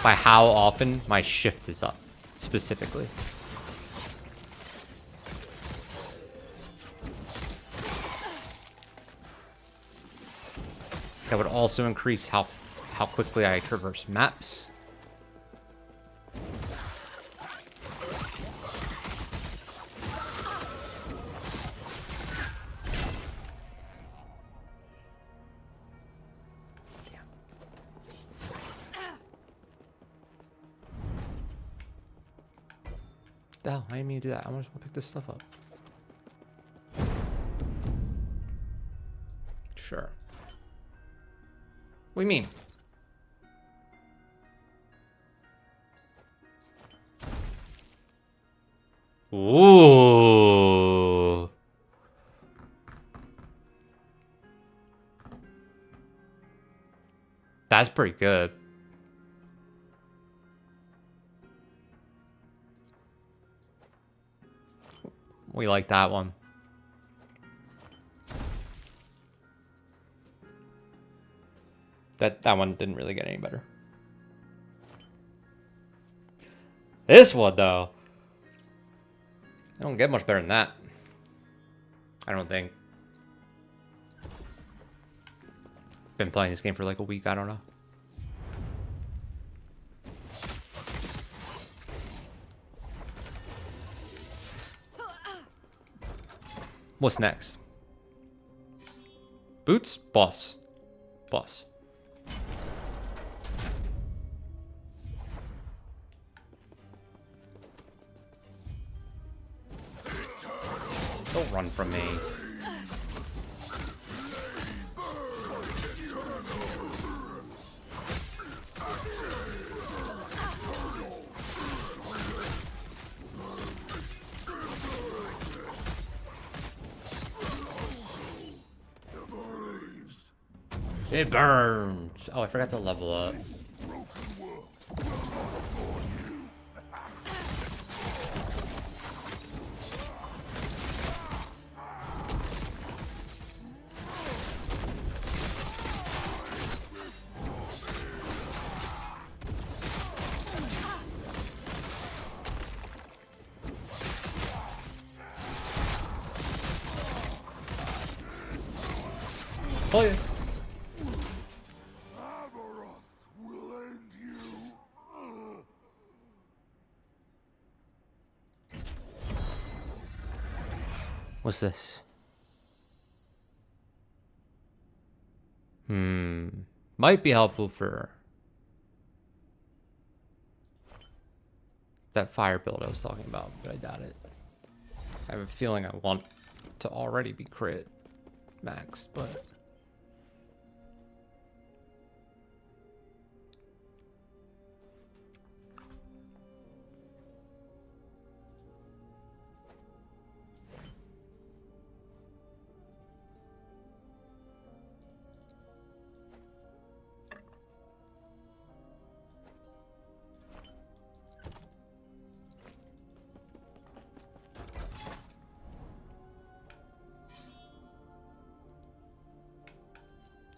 by how often my shift is up, specifically. That would also increase how quickly I traverse maps. The hell, I didn't mean to do that. I just want to pick this stuff up. Sure. What do you mean? Ooh. That's pretty good. We like that one. That one didn't really get any better. This one, though. I don't get much better than that. I don't think. Been playing this game for like a week, I don't know. What's next? Boots? Boss. Boss. Don't run from me. It burns. Oh, I forgot to level up. Oh yeah. Abberoth will end you. What's this? Might be helpful for that fire build I was talking about, but I doubt it. I have a feeling I want to already be crit maxed, but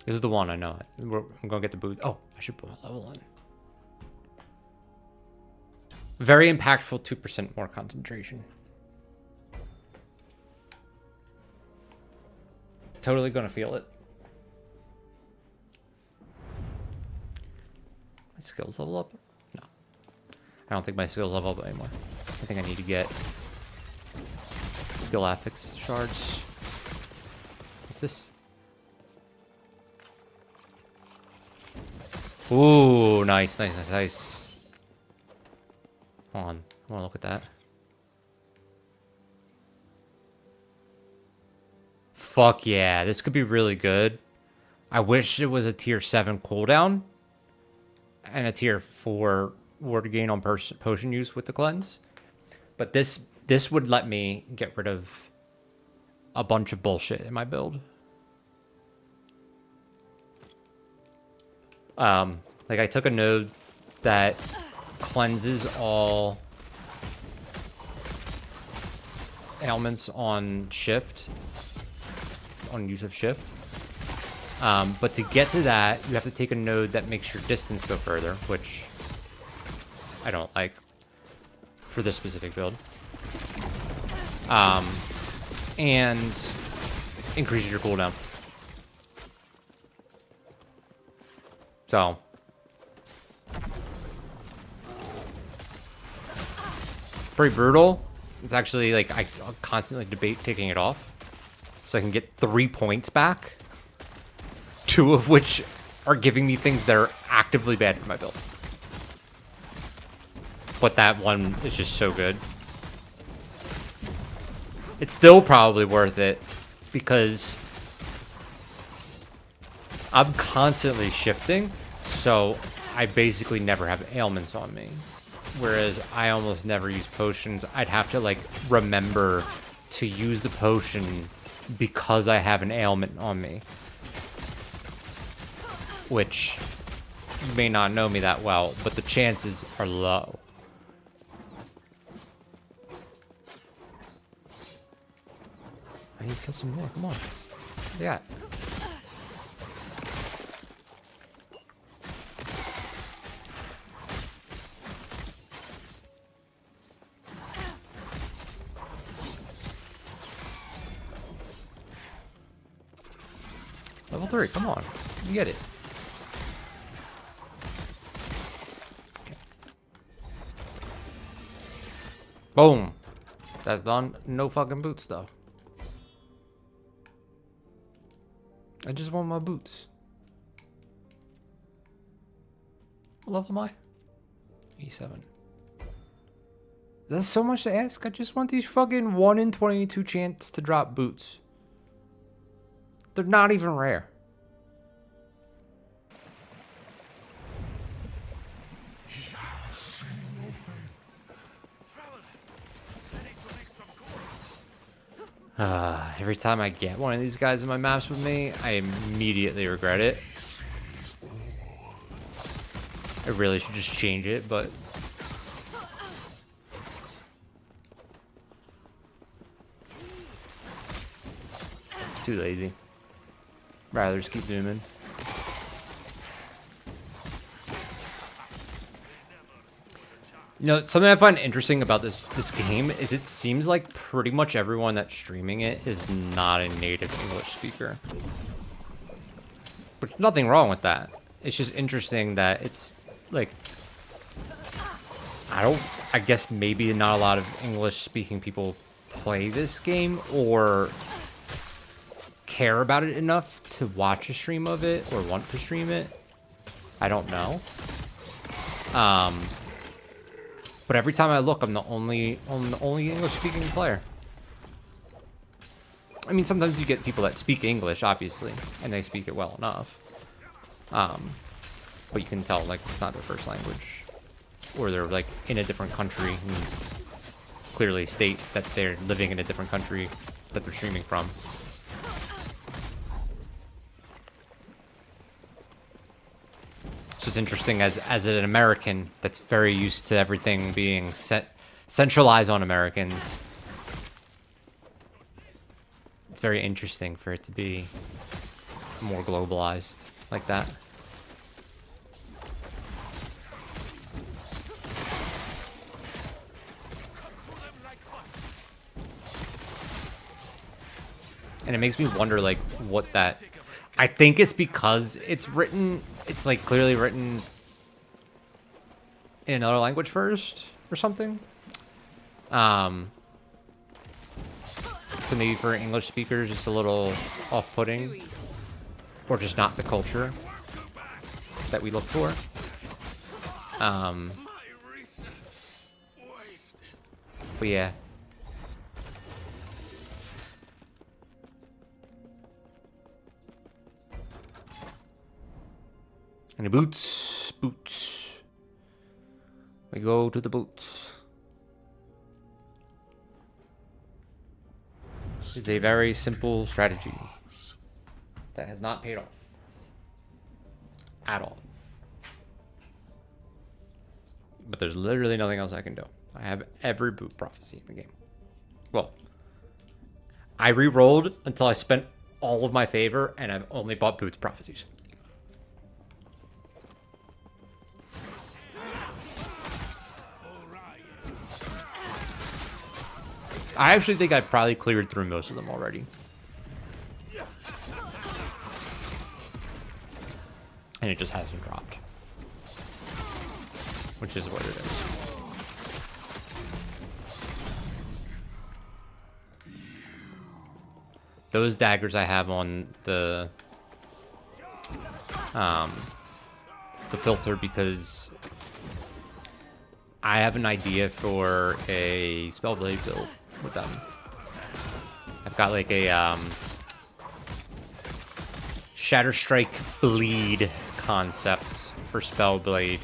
this is the one I know. I'm gonna get the boot. Oh, I should put my level in. Very impactful, 2% more concentration. Totally gonna feel it. My skills level up? No. I don't think my skills level up anymore. I think I need to get skill affix shards. What's this? Ooh, nice, nice, nice, nice. Hold on, I want to look at that. Fuck yeah, this could be really good. I wish it was a tier 7 cooldown and a tier 4 ward gain on potion use with the cleanse. But this would let me get rid of a bunch of bullshit in my build. Like I took a node that cleanses all ailments on shift, on use of shift. But to get to that, you have to take a node that makes your distance go further, which I don't like for this specific build. And increases your cooldown. So pretty brutal. It's actually like I constantly debate taking it off so I can get 3 points back, 2 of which are giving me things that are actively bad for my build. But that one is just so good. It's still probably worth it because I'm constantly shifting, so I basically never have ailments on me. Whereas I almost never use potions. I'd have to like remember to use the potion because I have an ailment on me. Which you may not know me that well, but the chances are low. I need to kill some more. Come on. Yeah. Level 3, come on. You get it. Okay. Boom. That's done. No fucking boots, though. I just want my boots. What level am I? 87. That's so much to ask. I just want these fucking 1 in 22 chance to drop boots. They're not even rare. Every time I get one of these guys in my maps with me, I immediately regret it. I really should just change it, but too lazy. Rather just keep zooming. You know, something I find interesting about this game is it seems like pretty much everyone that's streaming it is not a native English speaker. But nothing wrong with that. It's just interesting that it's like I guess maybe not a lot of English speaking people play this game or care about it enough to watch a stream of it or want to stream it. I don't know. But every time I look, I'm the only English-speaking player. I mean, sometimes you get people that speak English, obviously, and they speak it well enough. But you can tell, like, it's not their first language. Or they're, like, in a different country and clearly state that they're living in a different country that they're streaming from. It's just interesting as an American that's very used to everything being centralized on Americans. It's very interesting for it to be more globalized like that. And it makes me wonder, like, what that... I think it's because it's written... It's, like, clearly written in another language first or something. So maybe for English speakers, just a little off-putting, or just not the culture that we look for. But yeah. And the boots, boots. We go to the boots. It's a very simple strategy that has not paid off at all. But there's literally nothing else I can do. I have every boot prophecy in the game. Well, I re-rolled until I spent all of my favor, and I've only bought boots prophecies. I actually think I've probably cleared through most of them already. And it just hasn't dropped. Which is what it is. Those daggers I have on the filter because I have an idea for a Spellblade build with them. I've got like a Shatter Strike bleed concept for Spellblade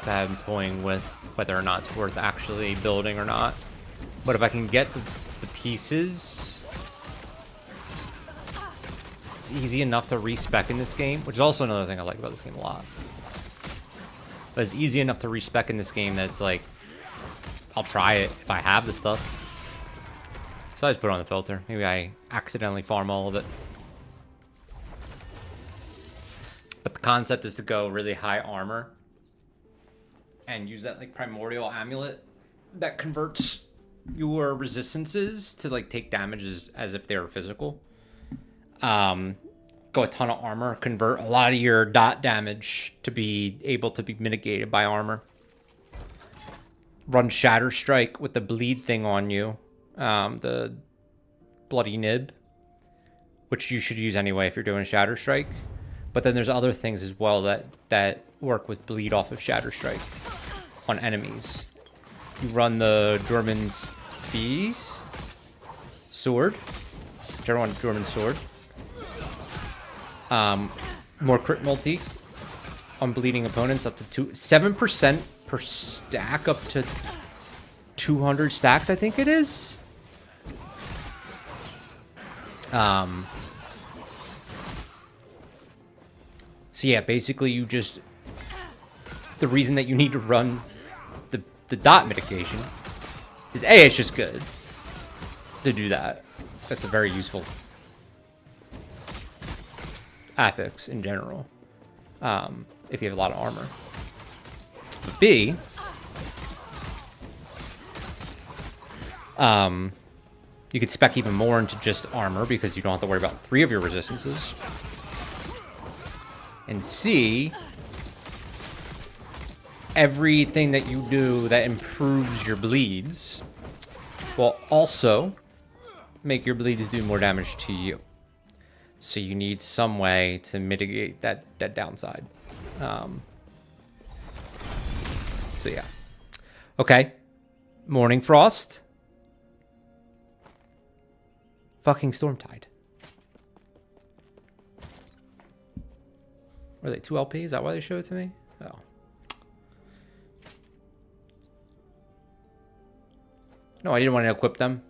that I'm toying with whether or not it's worth actually building or not. But if I can get the pieces, it's easy enough to respec in this game, which is also another thing I like about this game a lot. But it's easy enough to respec in this game that it's like, I'll try it if I have the stuff. So I just put it on the filter. Maybe I accidentally farm all of it. But the concept is to go really high armor and use that like primordial amulet that converts your resistances to like take damage as if they were physical. Go a ton of armor, convert a lot of your dot damage to be able to be mitigated by armor. Run Shatter Strike with the bleed thing on you, the bloody nib, which you should use anyway if you're doing Shatter Strike. But then there's other things as well that work with bleed off of Shatter Strike on enemies. You run the Jormun's Feast sword, whichever one, Jormun's sword. More crit multi on bleeding opponents up to 7% per stack up to 200 stacks, I think it is. So yeah, basically you just, the reason that you need to run the dot mitigation is A, it's just good to do that. That's a very useful affix in general, if you have a lot of armor. But B, you could spec even more into just armor because you don't have to worry about 3 of your resistances. And C, everything that you do that improves your bleeds will also make your bleeds do more damage to you. So you need some way to mitigate that downside. So yeah. Okay. Morning Frost. Fucking Stormtide. Were they 2 LP? Is that why they showed it to me? Oh. No, I didn't want to equip them.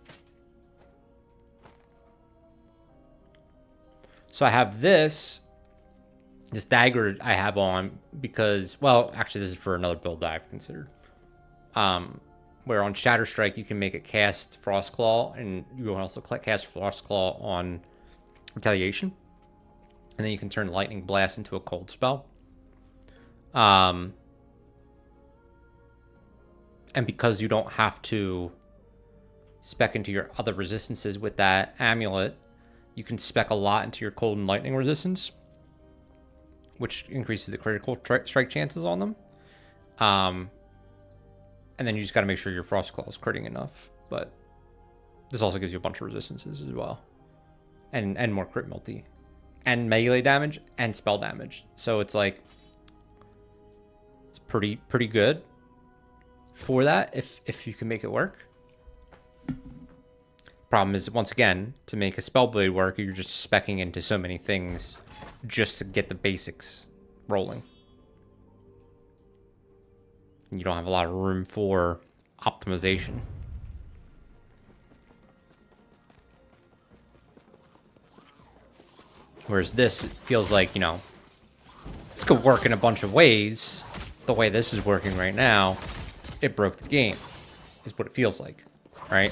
So I have this dagger I have on because, well, actually this is for another build that I've considered. Where on Shatter Strike you can make it cast Frostclaw, and you can also cast Frostclaw on Retaliation. And then you can turn Lightning Blast into a cold spell. And because you don't have to spec into your other resistances with that amulet, you can spec a lot into your cold and lightning resistance, which increases the critical strike chances on them. And And then you just got to make sure your Frost Claw is critting enough. But this also gives you a bunch of resistances as well. And more crit multi. And melee damage and spell damage. So it's like... It's pretty good for that if you can make it work. Problem is, once again, to make a Spellblade work, you're just speccing into so many things just to get the basics rolling. You don't have a lot of room for optimization. Whereas this feels like, you know, this could work in a bunch of ways. The way this is working right now, it broke the game, is what it feels like, right?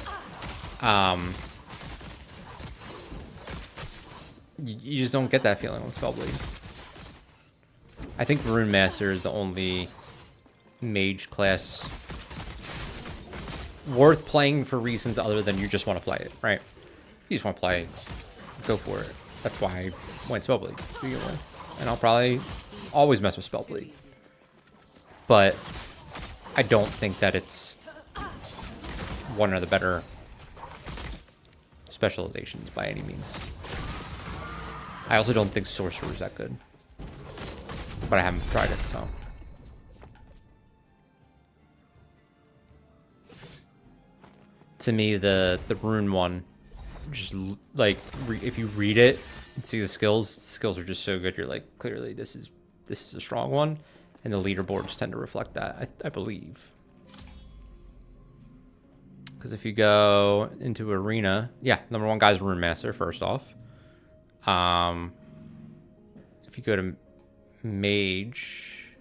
You just don't get that feeling with Spellblade. I think Rune Master is the only mage class worth playing for reasons other than you just want to play it, right? You just want to play, go for it. That's why I went Spellblade to begin with. And I'll probably always mess with Spellblade. But I don't think that it's one of the better specializations by any means. I also don't think Sorcerer is that good. But I haven't tried it, so. To me, the Rune one, just like, if you read it and see the skills are just so good. You're like, clearly this is a strong one. And the leaderboards tend to reflect that, I believe. Because if you go into Arena, yeah, number one guy's Rune Master, first off. If you go to Mage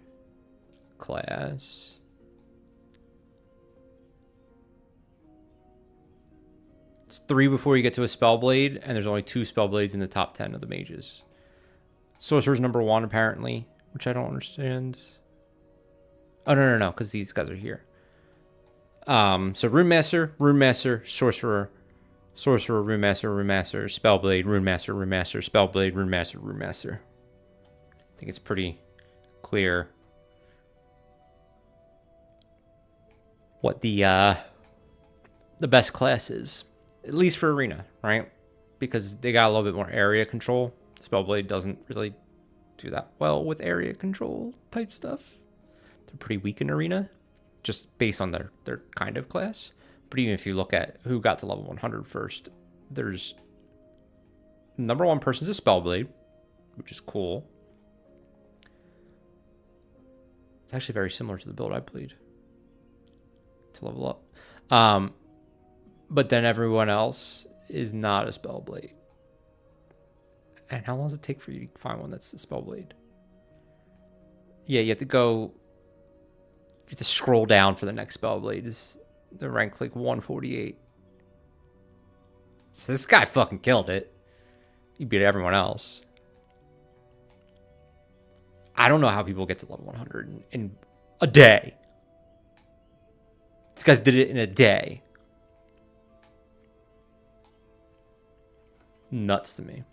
class, it's 3 before you get to a Spellblade, and there's only 2 Spellblades in the top 10 of the mages. Sorcerer's number 1, apparently, which I don't understand. Oh, no, because these guys are here. So Rune Master, Sorcerer, Rune Master, Spellblade, Rune Master, Spellblade, Rune Master. I think it's pretty clear what the best class is, at least for Arena, right? Because they got a little bit more area control. Spellblade doesn't really do that well with area control type stuff. They're pretty weak in Arena, just based on their kind of class. But even if you look at who got to level 100 first, there's number 1 person's a Spellblade, which is cool. It's actually very similar to the build I played to level up. But then everyone else is not a Spellblade. And how long does it take for you to find one that's a Spellblade? Yeah, you have to go... You have to scroll down for the next Spellblade. The rank like 148. So this guy fucking killed it. He beat everyone else. I don't know how people get to level 100 in a day. These guys did it in a day. Nuts to me.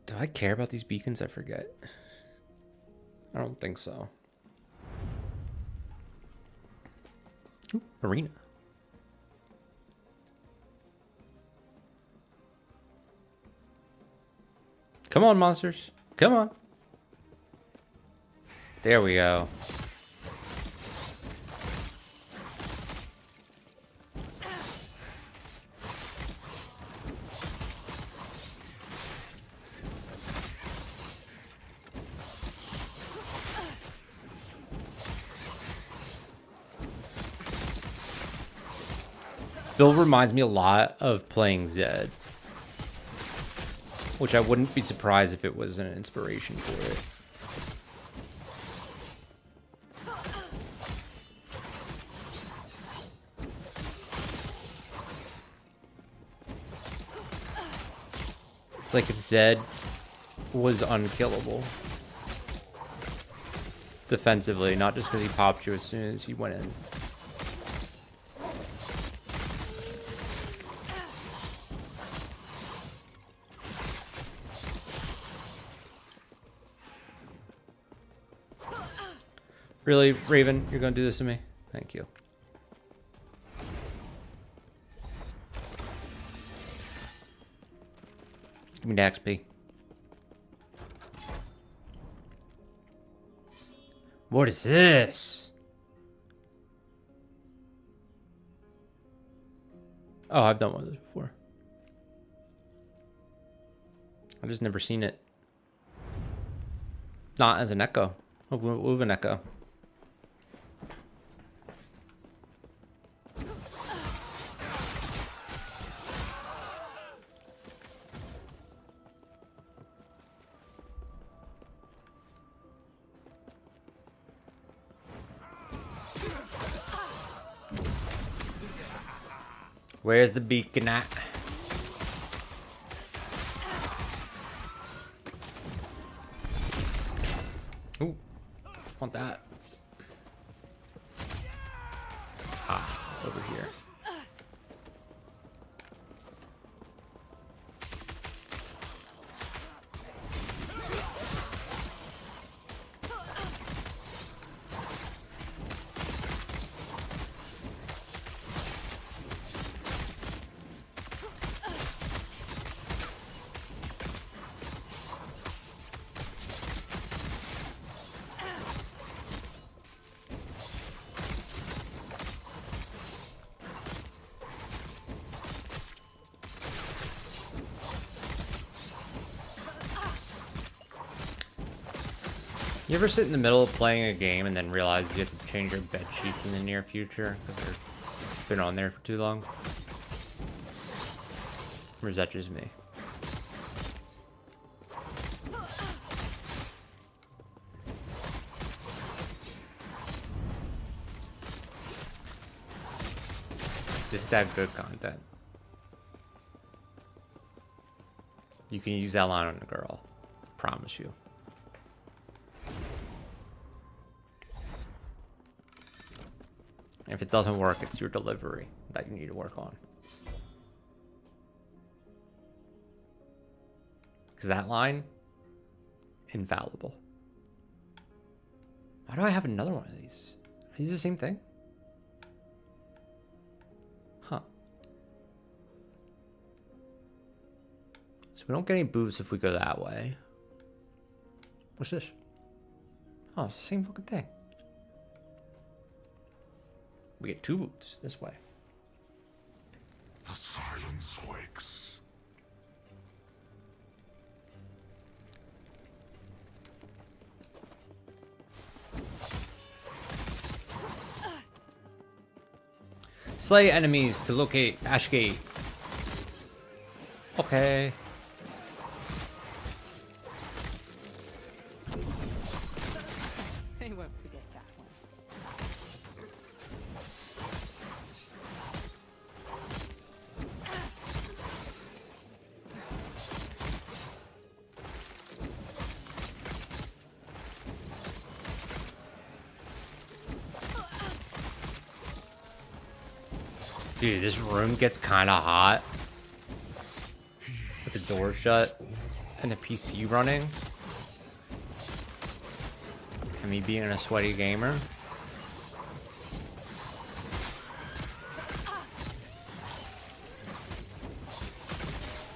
Do I care about these beacons? I forget. I don't think so. Ooh, Arena. Come on, monsters. Come on. There we go. Build reminds me a lot of playing Zed, which I wouldn't be surprised if it was an inspiration for it. It's like if Zed was unkillable defensively, not just because he popped you as soon as he went in. Really, Raven? You're gonna do this to me? Thank you. Give me the XP. What is this? Oh, I've done one of those before. I've just never seen it. Not as an echo. Oh, move an echo. Where's the beacon at? Ooh, want that. Ah, over here. You ever sit in the middle of playing a game and then realize you have to change your bed sheets in the near future because they've been on there for too long? Or is that just me? This is that good content. You can use that line on a girl. Promise you. And if it doesn't work, it's your delivery that you need to work on. Because that line, infallible. Why do I have another one of these? Are these the same thing? Huh. So we don't get any boosts if we go that way. What's this? Oh, it's the same fucking thing. We get 2 boots this way. The silence wakes. Slay enemies to locate Ashgate. Okay. They won't forget that one. Dude, this room gets kind of hot. With the door shut and the PC running. And me being a sweaty gamer.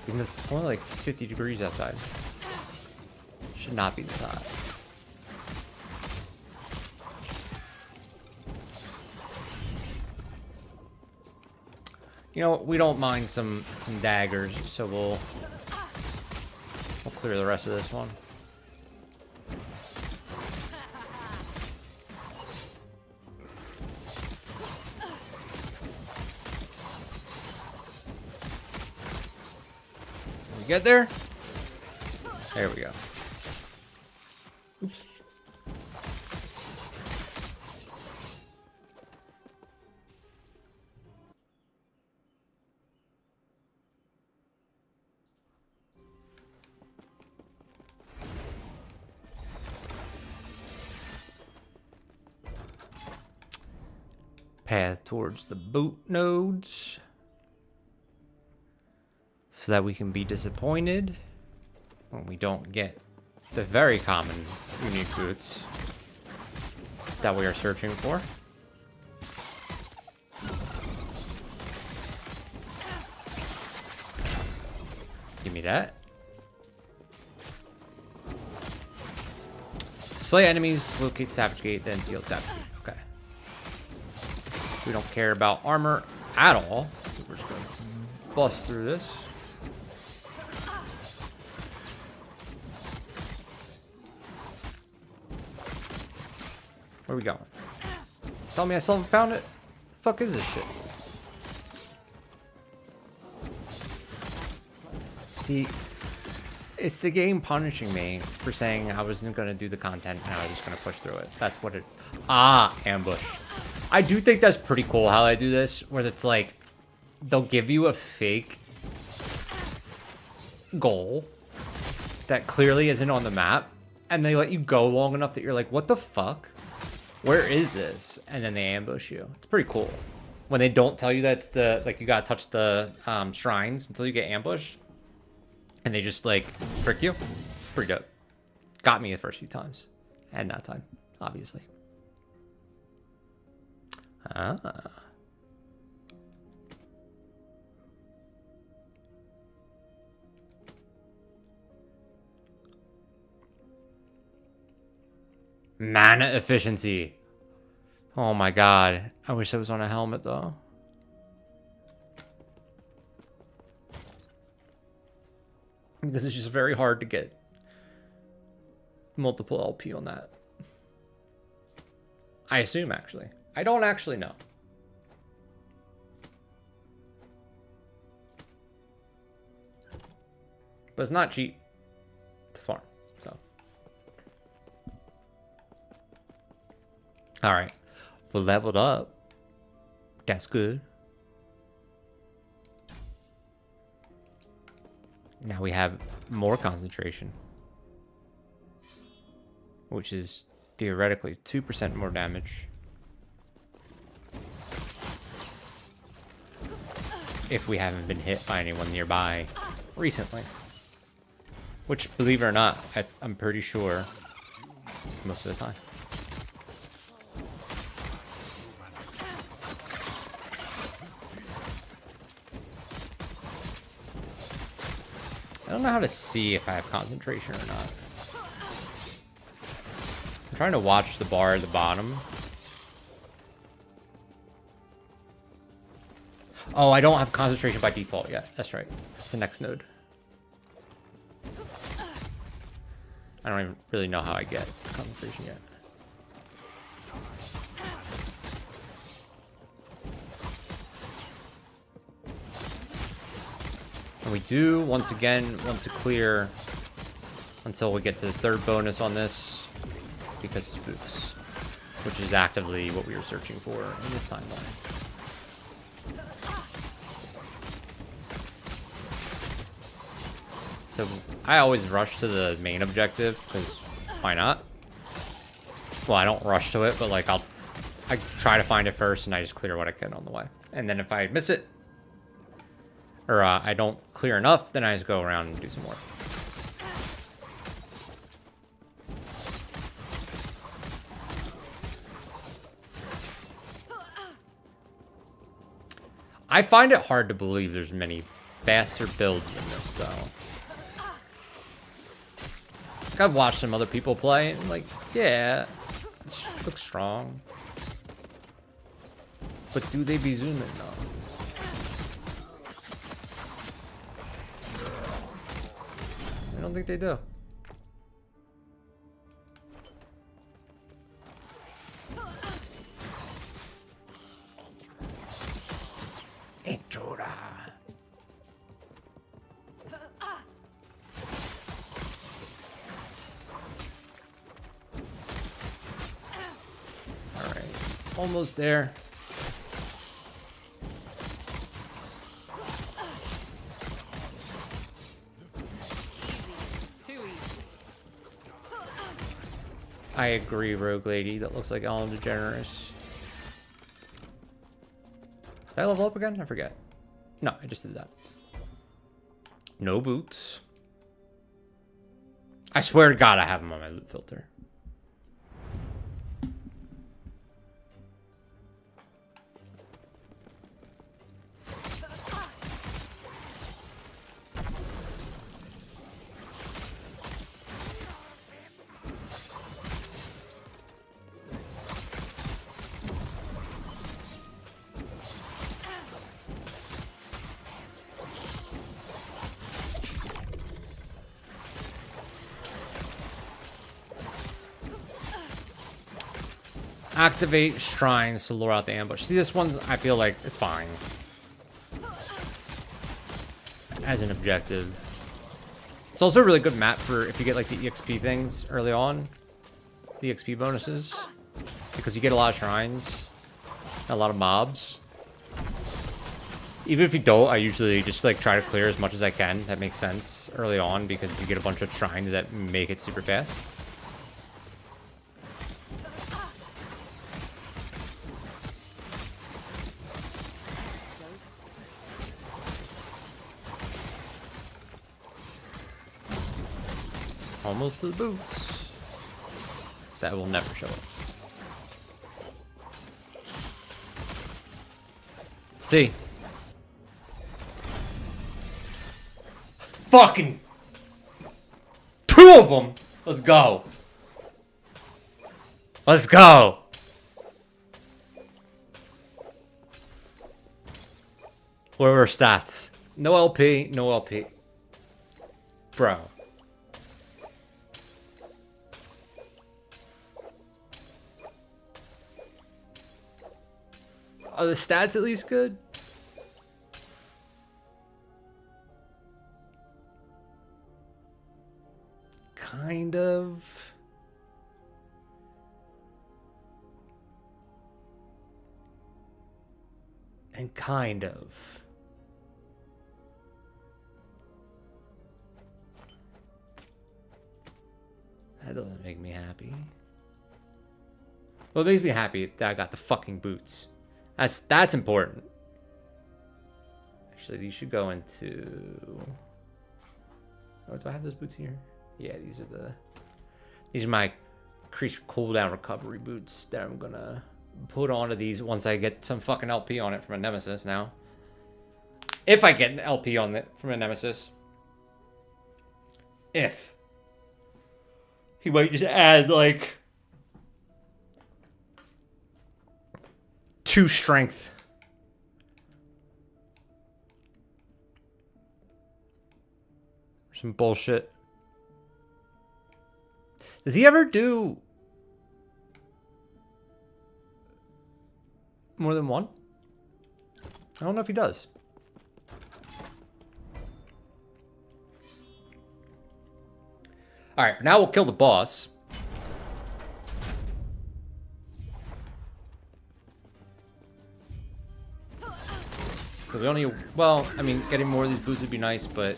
Even though it's only like 50 degrees outside. Should not be this hot. You know, we don't mind some daggers, so we'll clear the rest of this one. We get there? There we go. Oops. Path towards the boot nodes so that we can be disappointed when we don't get the very common unique boots. that we are searching for. Give me that. Slay enemies, locate Savage Gate, then seal Savage Gate. Okay. We don't care about armor at all. So we're just gonna bust through this. Where are we going? Tell me I still haven't found it? The fuck is this shit? See, it's the game punishing me for saying I wasn't going to do the content and I was just going to push through it. That's what it... Ah, ambush. I do think that's pretty cool how I do this, where it's like, they'll give you a fake goal that clearly isn't on the map, and they let you go long enough that you're like, what the fuck? Where is this? And then they ambush you. It's pretty cool. When they don't tell you that's the, like, you gotta touch the shrines until you get ambushed, and they just, like, trick you. Pretty dope. Got me the first few times. And that time, obviously. Ah. Mana efficiency. Oh my god. I wish that was on a helmet, though. Because it's just very hard to get multiple LP on that. I assume, actually. I don't actually know. But it's not cheap to farm, so. Alright. We're leveled up. That's good. Now we have more concentration, which is theoretically 2% more damage. If we haven't been hit by anyone nearby recently. Which, believe it or not, I'm pretty sure it's most of the time. I don't know how to see if I have concentration or not. I'm trying to watch the bar at the bottom. Oh, I don't have concentration by default yet. That's right. That's the next node. I don't even really know how I get concentration yet. And we do, once again, want to clear until we get to the third bonus on this, because spooks, which is actively what we were searching for in this timeline. So I always rush to the main objective, because why not? Well, I don't rush to it, but like I try to find it first and I just clear what I can on the way. And then if I miss it, or I don't clear enough, then I just go around and do some more. I find it hard to believe there's many faster builds in this, though. Like, I've watched some other people play, and like, yeah, it looks strong. But do they be zooming, though? I don't think they do. Intruder. All right, almost there. I agree, Rogue Lady. That looks like Ellen DeGeneres. Did I level up again? I forget. No, I just did that. No boots. I swear to God I have them on my loot filter. Activate shrines to lure out the ambush. See, this one, I feel like it's fine as an objective. It's also a really good map for if you get like the EXP things early on, the EXP bonuses, because you get a lot of shrines, a lot of mobs. Even if you don't, I usually just like try to clear as much as I can. That makes sense early on because you get a bunch of shrines that make it super fast. Almost to the boots. That will never show up. See. Fucking 2 of them. Let's go. Let's go. What are our stats? No LP, no LP. Bro. Are the stats at least good? Kind of. And kind of. That doesn't make me happy. Well, it makes me happy that I got the fucking boots. That's important. Actually, these should go into... Oh, do I have those boots here? Yeah, these are my increased cooldown recovery boots that I'm gonna put onto these once I get some fucking LP on it from a Nemesis now. If I get an LP on it from a Nemesis. If. He might just add like 2 strength. Some bullshit. Does he ever do more than one? I don't know if he does. All right, now we'll kill the boss. Because we only, well, I mean, getting more of these boots would be nice, but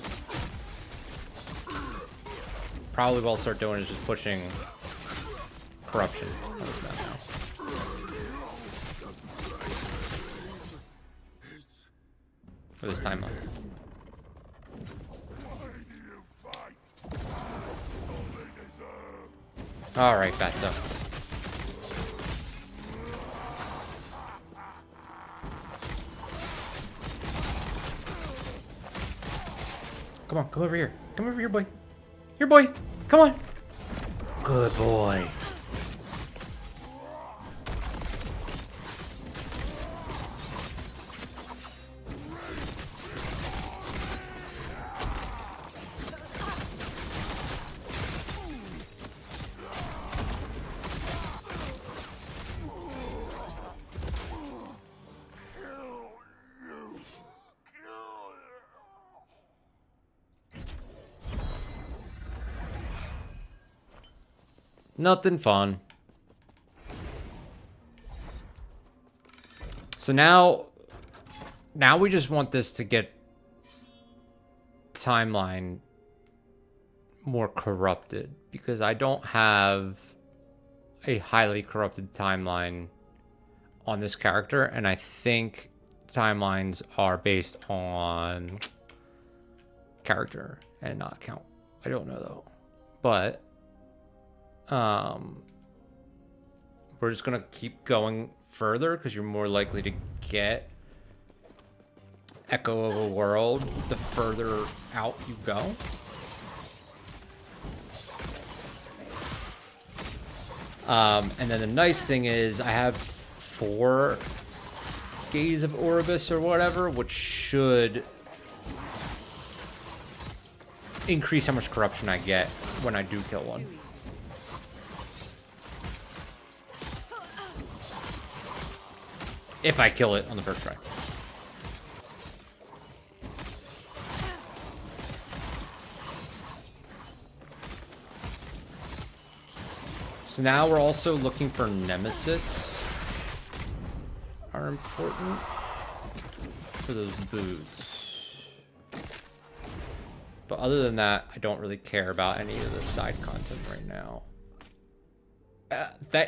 probably what I'll start doing is just pushing corruption on this map now. For this timeline. Alright, Fatso. Come on, come over here. Come over here, boy. Here, boy. Come on. Good boy. Nothing fun. So now we just want this to get timeline more corrupted because I don't have a highly corrupted timeline on this character, and I think timelines are based on character and not count. I don't know though, but we're just gonna keep going further because you're more likely to get Echo of a World the further out you go. And then the nice thing is I have 4 Gaze of Oribus or whatever, which should increase how much corruption I get when I do kill one. If I kill it on the first try. So now we're also looking for Nemesis. Are important for those boots. But other than that, I don't really care about any of the side content right now.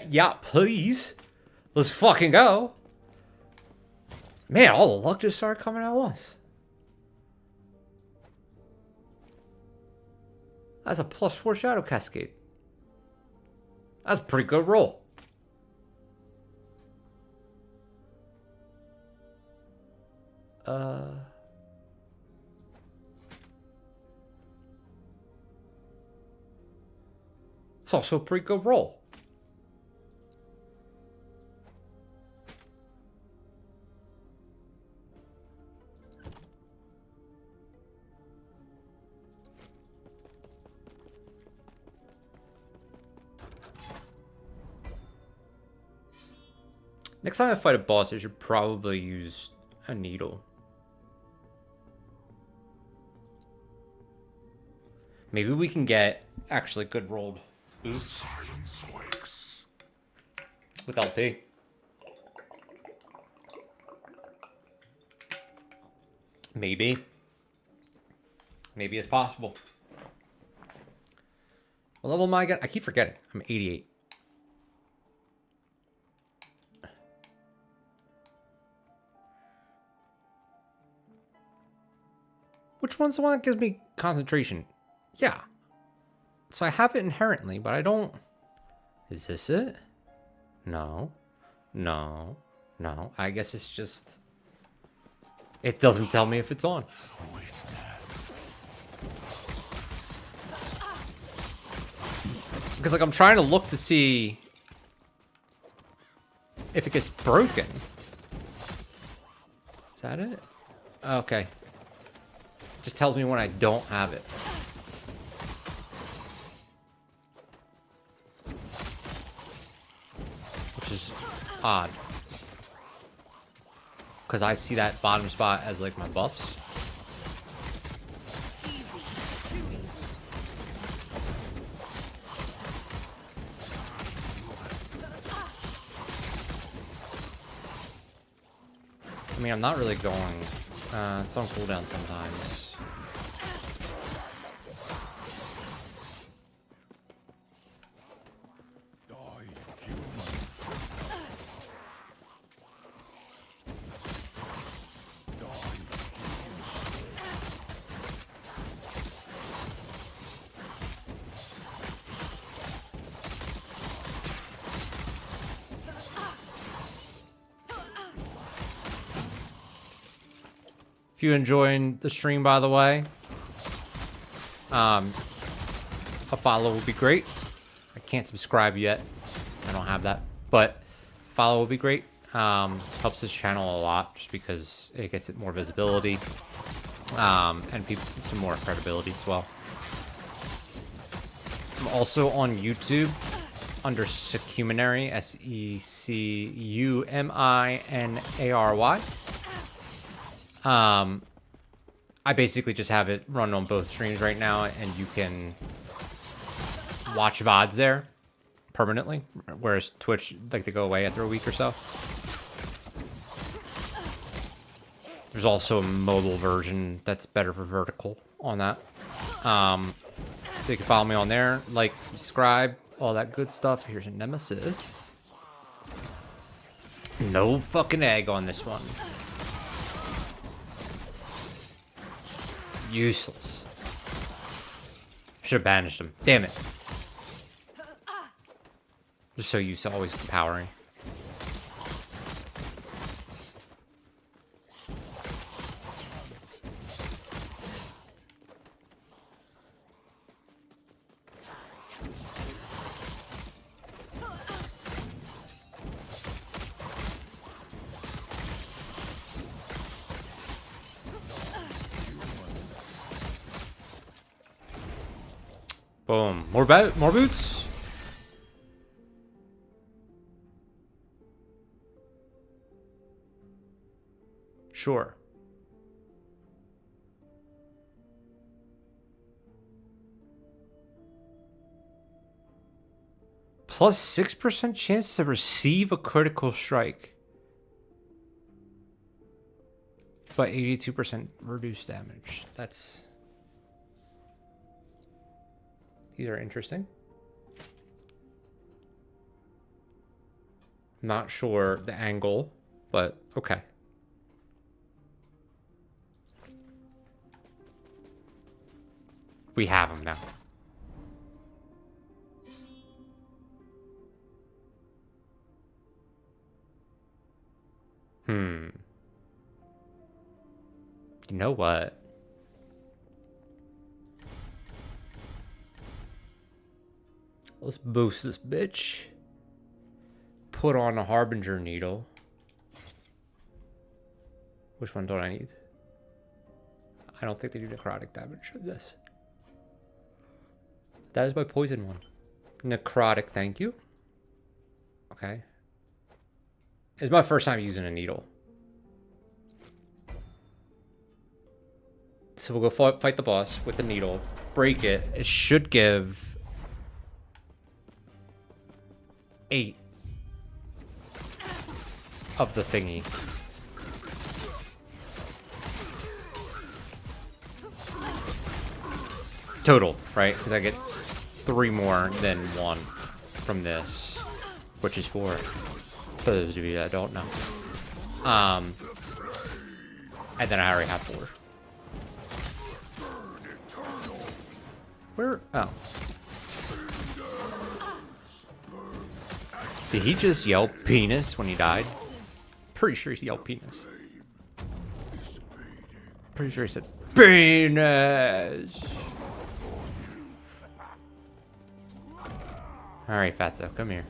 Yeah, please. Let's fucking go. Man, all the luck just started coming at once. That's a +4 Shadow Cascade. That's a pretty good roll. It's also a pretty good roll. Next time I fight a boss, I should probably use a needle. Maybe we can get actually good rolled boots with LP. Maybe. Maybe it's possible. What level am I again? I keep forgetting. I'm 88. Which one's the one that gives me concentration? Yeah. So I have it inherently, but I don't... Is this it? No. No. No. I guess it's just... It doesn't tell me if it's on. Because, like, I'm trying to look to see if it gets broken. Is that it? Okay. Just tells me when I don't have it. Which is odd. Because I see that bottom spot as like my buffs. I mean, I'm not really going... it's on cooldown sometimes. If you're enjoying the stream, by the way, a follow would be great. I can't subscribe yet. I don't have that. But follow would be great. Helps this channel a lot just because it gets it more visibility. And people some more credibility as well. I'm also on YouTube under Secuminary, Secuminary. I basically just have it run on both streams right now, and you can watch VODs there permanently, whereas Twitch, like, they go away after a week or so. There's also a mobile version that's better for vertical on that. So you can follow me on there, like, subscribe, all that good stuff. Here's a Nemesis. No fucking egg on this one. Useless. Should have banished him. Damn it. Just so used to always powering. Boom. More boots. sure. Plus 6% chance to receive a critical strike. But 82% reduced damage. That's... These are interesting. Not sure the angle, but okay. We have them now. You know what? Let's boost this bitch. Put on a Harbinger Needle. Which one don't I need? I don't think they do necrotic damage of this. That is my poison one. Necrotic, thank you. Okay. It's my first time using a needle. So we'll go fight the boss with the needle. Break it. It should give 8 of the thingy. Total, right? Because I get 3 more than 1 from this, which is 4. For those of you that don't know. And then I already have 4. Where? Oh. Did he just yell penis when he died? Pretty sure he yelled penis. Pretty sure he said penis. Alright, Fatso, come here.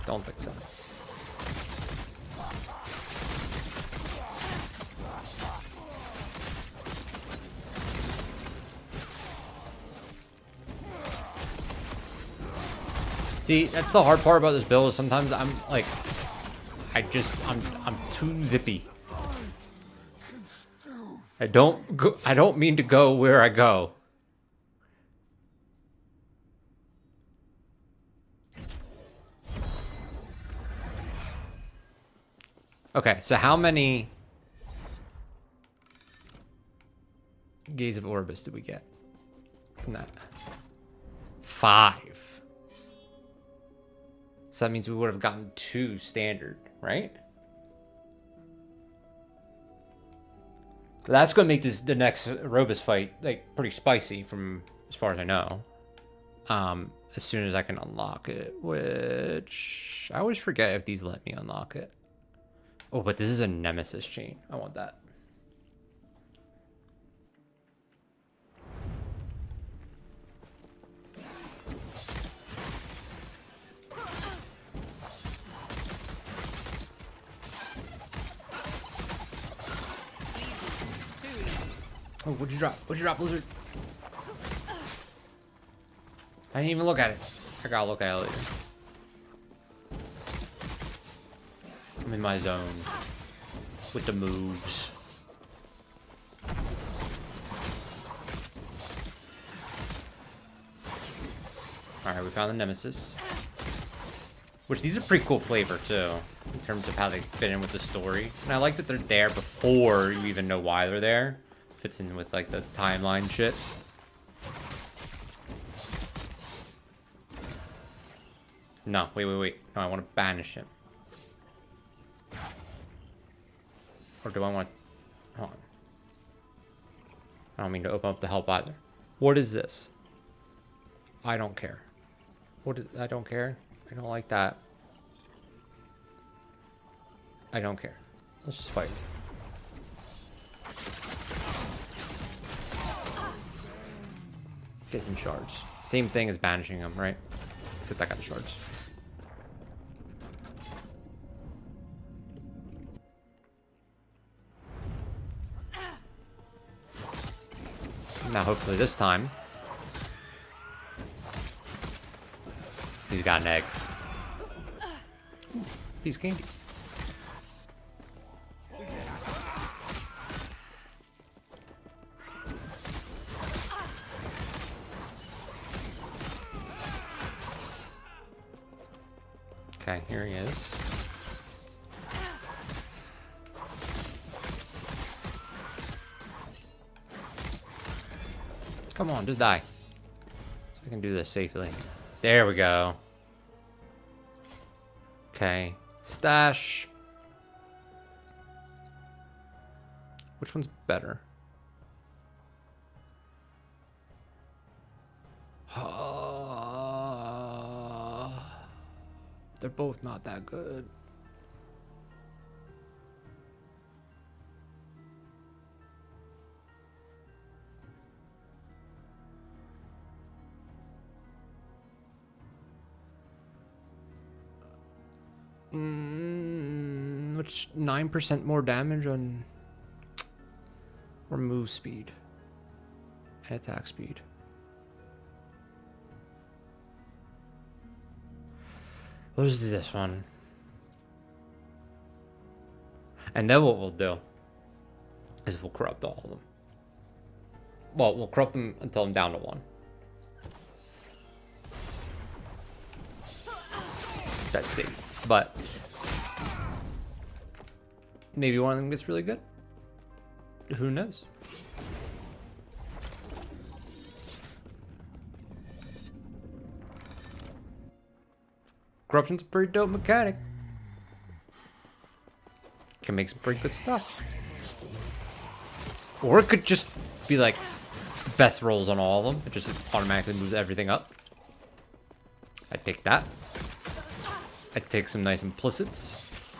Don't think so. See, that's the hard part about this build is sometimes I'm like, I'm too zippy. I don't mean to go where I go. Okay, so how many Gaze of Orbis did we get from that? 5. So that means we would have gotten 2 standard, right? That's going to make the next Robus fight like pretty spicy from as far as I know. As soon as I can unlock it, which I always forget if these let me unlock it. Oh, but this is a Nemesis chain. I want that. Oh, what'd you drop? What'd you drop, Blizzard? I didn't even look at it. I gotta look at it later. I'm in my zone with the moves. Alright, we found the Nemesis. Which, these are pretty cool flavor, too. In terms of how they fit in with the story. And I like that they're there before you even know why they're there. Fits in with, like, the timeline shit. No, wait. No, I want to banish him. Or do I want... Hold on. I don't mean to open up the help either. What is this? I don't care. What is... I don't care. I don't like that. I don't care. Let's just fight. Get some shards. Same thing as banishing them, right? Except I got the shards. Now, hopefully this time, he's got an egg. Piece of candy. Okay, here he is. Come on, just die. So I can do this safely. There we go. Okay. Stash. Which one's better? They're both not that good. Which 9% more damage on or move speed and attack speed. We'll just do this one. And then what we'll do is we'll corrupt all of them. Well, we'll corrupt them until I'm down to 1. That's safe. But maybe one of them gets really good. Who knows? Corruption's a pretty dope mechanic. Can make some pretty good stuff. Or it could just be like best rolls on all of them. It just automatically moves everything up. I'd take that. I'd take some nice implicits.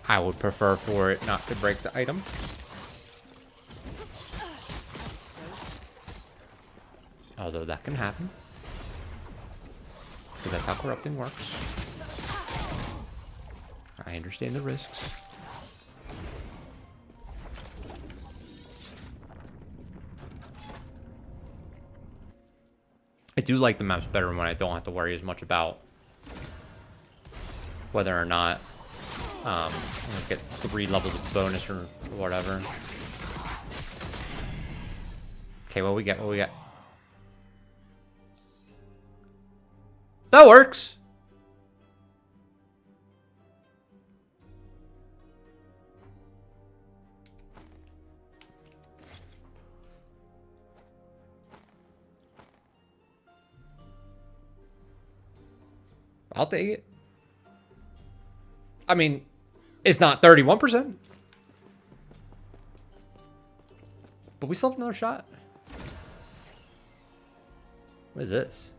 I would prefer for it not to break the item. Although that can happen. Because that's how corrupting works. I understand the risks. I do like the maps better when I don't have to worry as much about whether or not I'm gonna get 3 levels of bonus or whatever. Okay, what we get? What we got? That works. I'll take it. I mean, it's not 31%. But we still have another shot. What is this?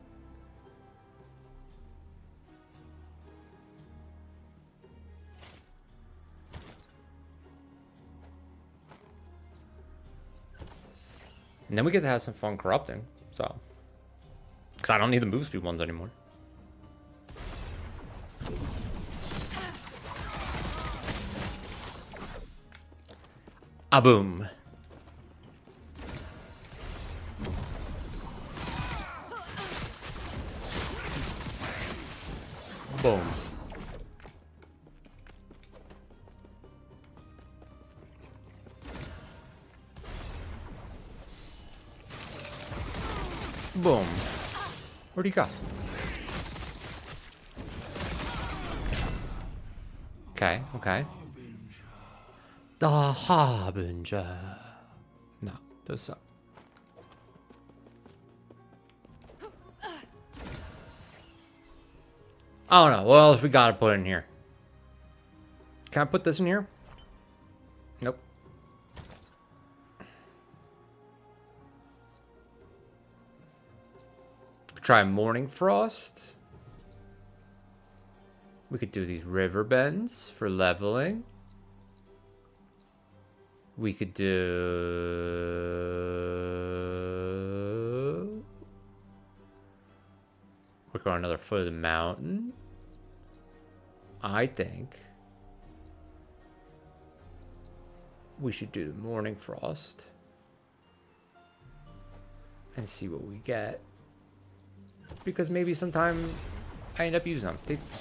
And then we get to have some fun corrupting, so. Because I don't need the move speed ones anymore. Ah, boom. Boom. Boom. Where'd he go? Okay, okay. The Harbinger. No, those suck. I don't know. What else we gotta put in here? Can I put this in here? Nope. Try Morning Frost. We could do these river bends for leveling. We could do... Work on another foot of the mountain. I think. we should do the Morning Frost and see what we get. Because maybe sometime I end up using them.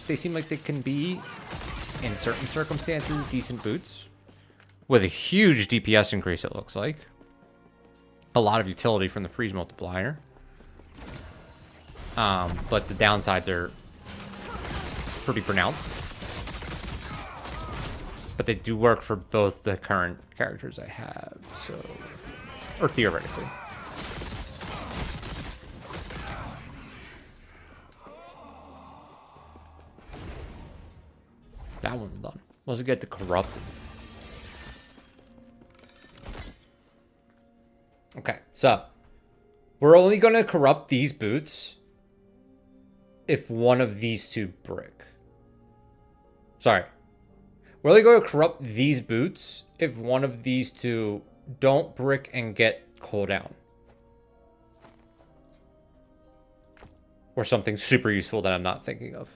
They seem like they can be, in certain circumstances, decent boots. With a huge DPS increase, it looks like. A lot of utility from the freeze multiplier. But the downsides are pretty pronounced. But they do work for both the current characters I have, so... Or theoretically. That one's done. Let's get to Corrupted. Okay, so... We're only going to corrupt these boots if one of these two brick. Sorry. We're only going to corrupt these boots if one of these two don't brick and get cooldown. Or something super useful that I'm not thinking of.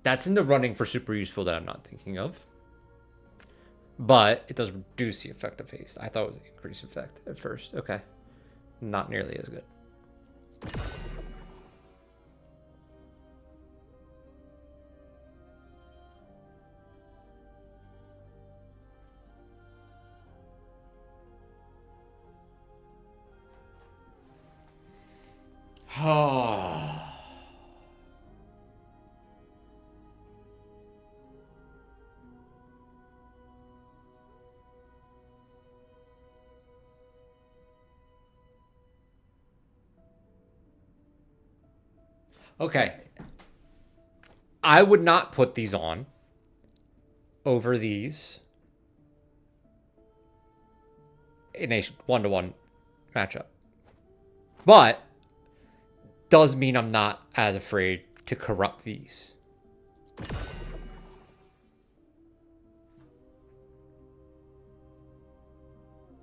That's in the running for super useful that I'm not thinking of. But it does reduce the effect of haste. I thought it was an increased effect at first. Okay. Not nearly as good. Oh. Okay. I would not put these on over these in a one-to-one matchup. But does mean I'm not as afraid to corrupt these.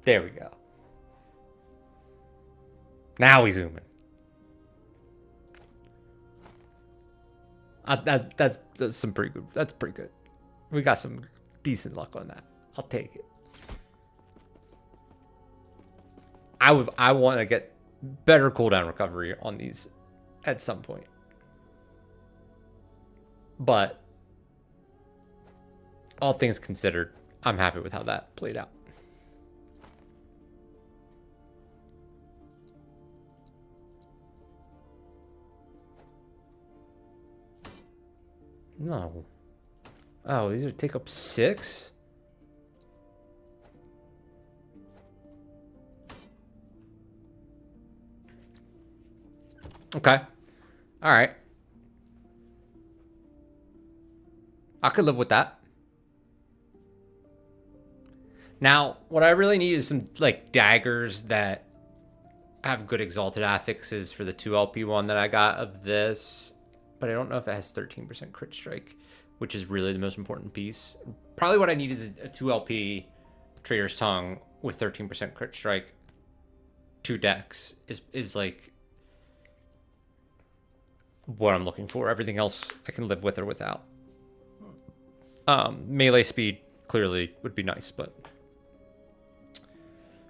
There we go. Now we zoom in. That's some pretty good. That's pretty good. We got some decent luck on that. I'll take it. I want to get better cooldown recovery on these at some point. But all things considered, I'm happy with how that played out. No. Oh, these are take up 6? Okay. Alright. I could live with that. Now, what I really need is some, like, daggers that have good exalted affixes for the 2LP one that I got of this. But I don't know if it has 13% crit strike, which is really the most important piece. Probably what I need is a 2LP Trader's Tongue with 13% crit strike. 2 decks is like what I'm looking for. Everything else I can live with or without. Melee speed clearly would be nice, but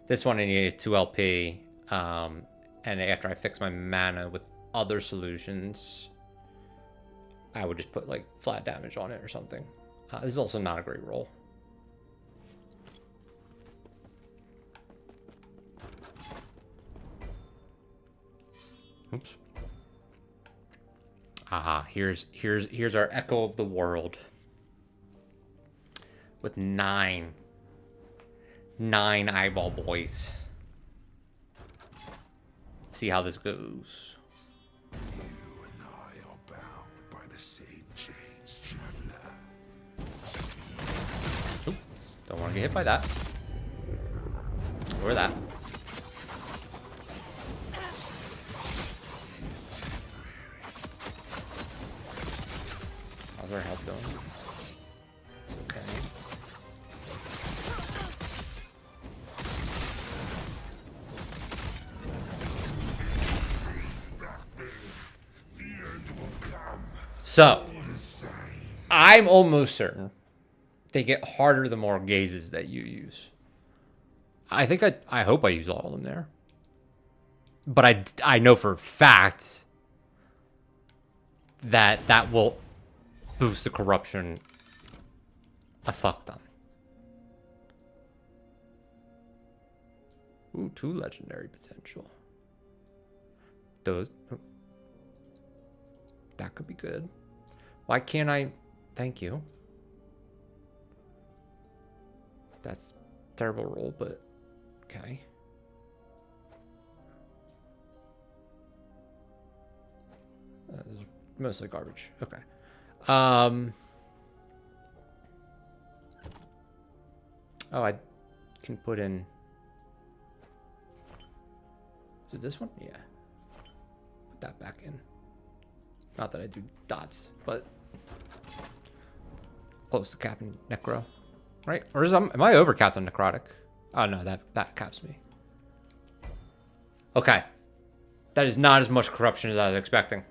this one I need a 2LP. And after I fix my mana with other solutions, I would just put like flat damage on it or something. This is also not a great roll. Oops. Here's our Echo of the World with 9 eyeball boys. Let's see how this goes. Don't want to get hit by that. Or that. How's our health going? It's okay. So, I'm almost certain they get harder the more gazes that you use. I think I hope I use all of them there. But I know for a fact that that will boost the corruption a fuck ton. Ooh, 2 legendary potential. Those... Oh. That could be good. Why can't I... Thank you. That's a terrible roll, but... Okay. This is mostly garbage. Okay. Oh, I can put in... Is it this one? Yeah. Put that back in. Not that I do dots, but... Close to capping Necro. Right? Or am I over capped on Necrotic? Oh no, that caps me. Okay. That is not as much corruption as I was expecting.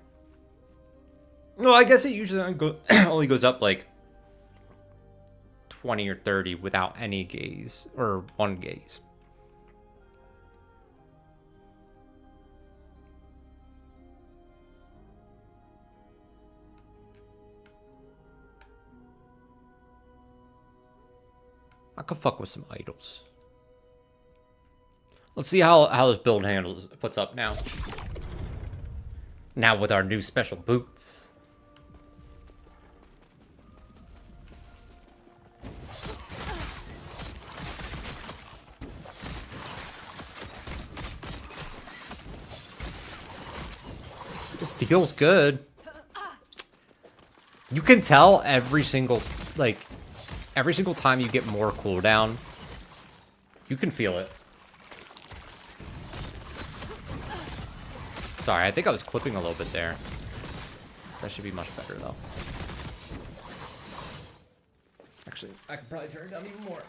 Well, I guess it usually only goes up like 20 or 30 without any gaze, or 1 gaze. I could fuck with some idols. Let's see how this build handles puts up now. Now with our new special boots. It feels good. You can tell every single time you get more cooldown, you can feel it. Sorry, I think I was clipping a little bit there. That should be much better, though. Actually, I could probably turn it down even more.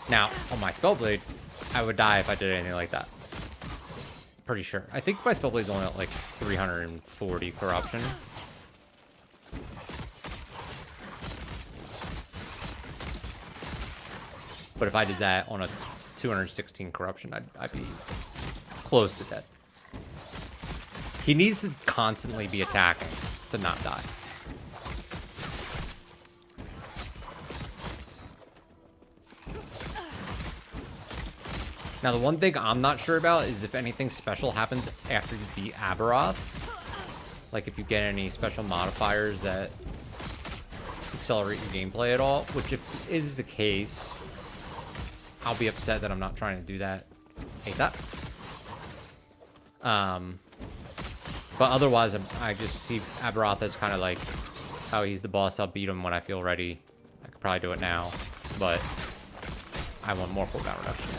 Now, on my Spellblade, I would die if I did anything like that. Pretty sure. I think my Spellblade's only at like 340 corruption. But if I did that on a 216 corruption, I'd be close to dead. He needs to constantly be attacking to not die. Now, the one thing I'm not sure about is if anything special happens after you beat Abberoth. Like if you get any special modifiers that accelerate your gameplay at all, which if is the case, I'll be upset that I'm not trying to do that ASAP. But otherwise, I just see Abberoth as kind of like how he's the boss. I'll beat him when I feel ready. I could probably do it now, but I want more cooldown reduction.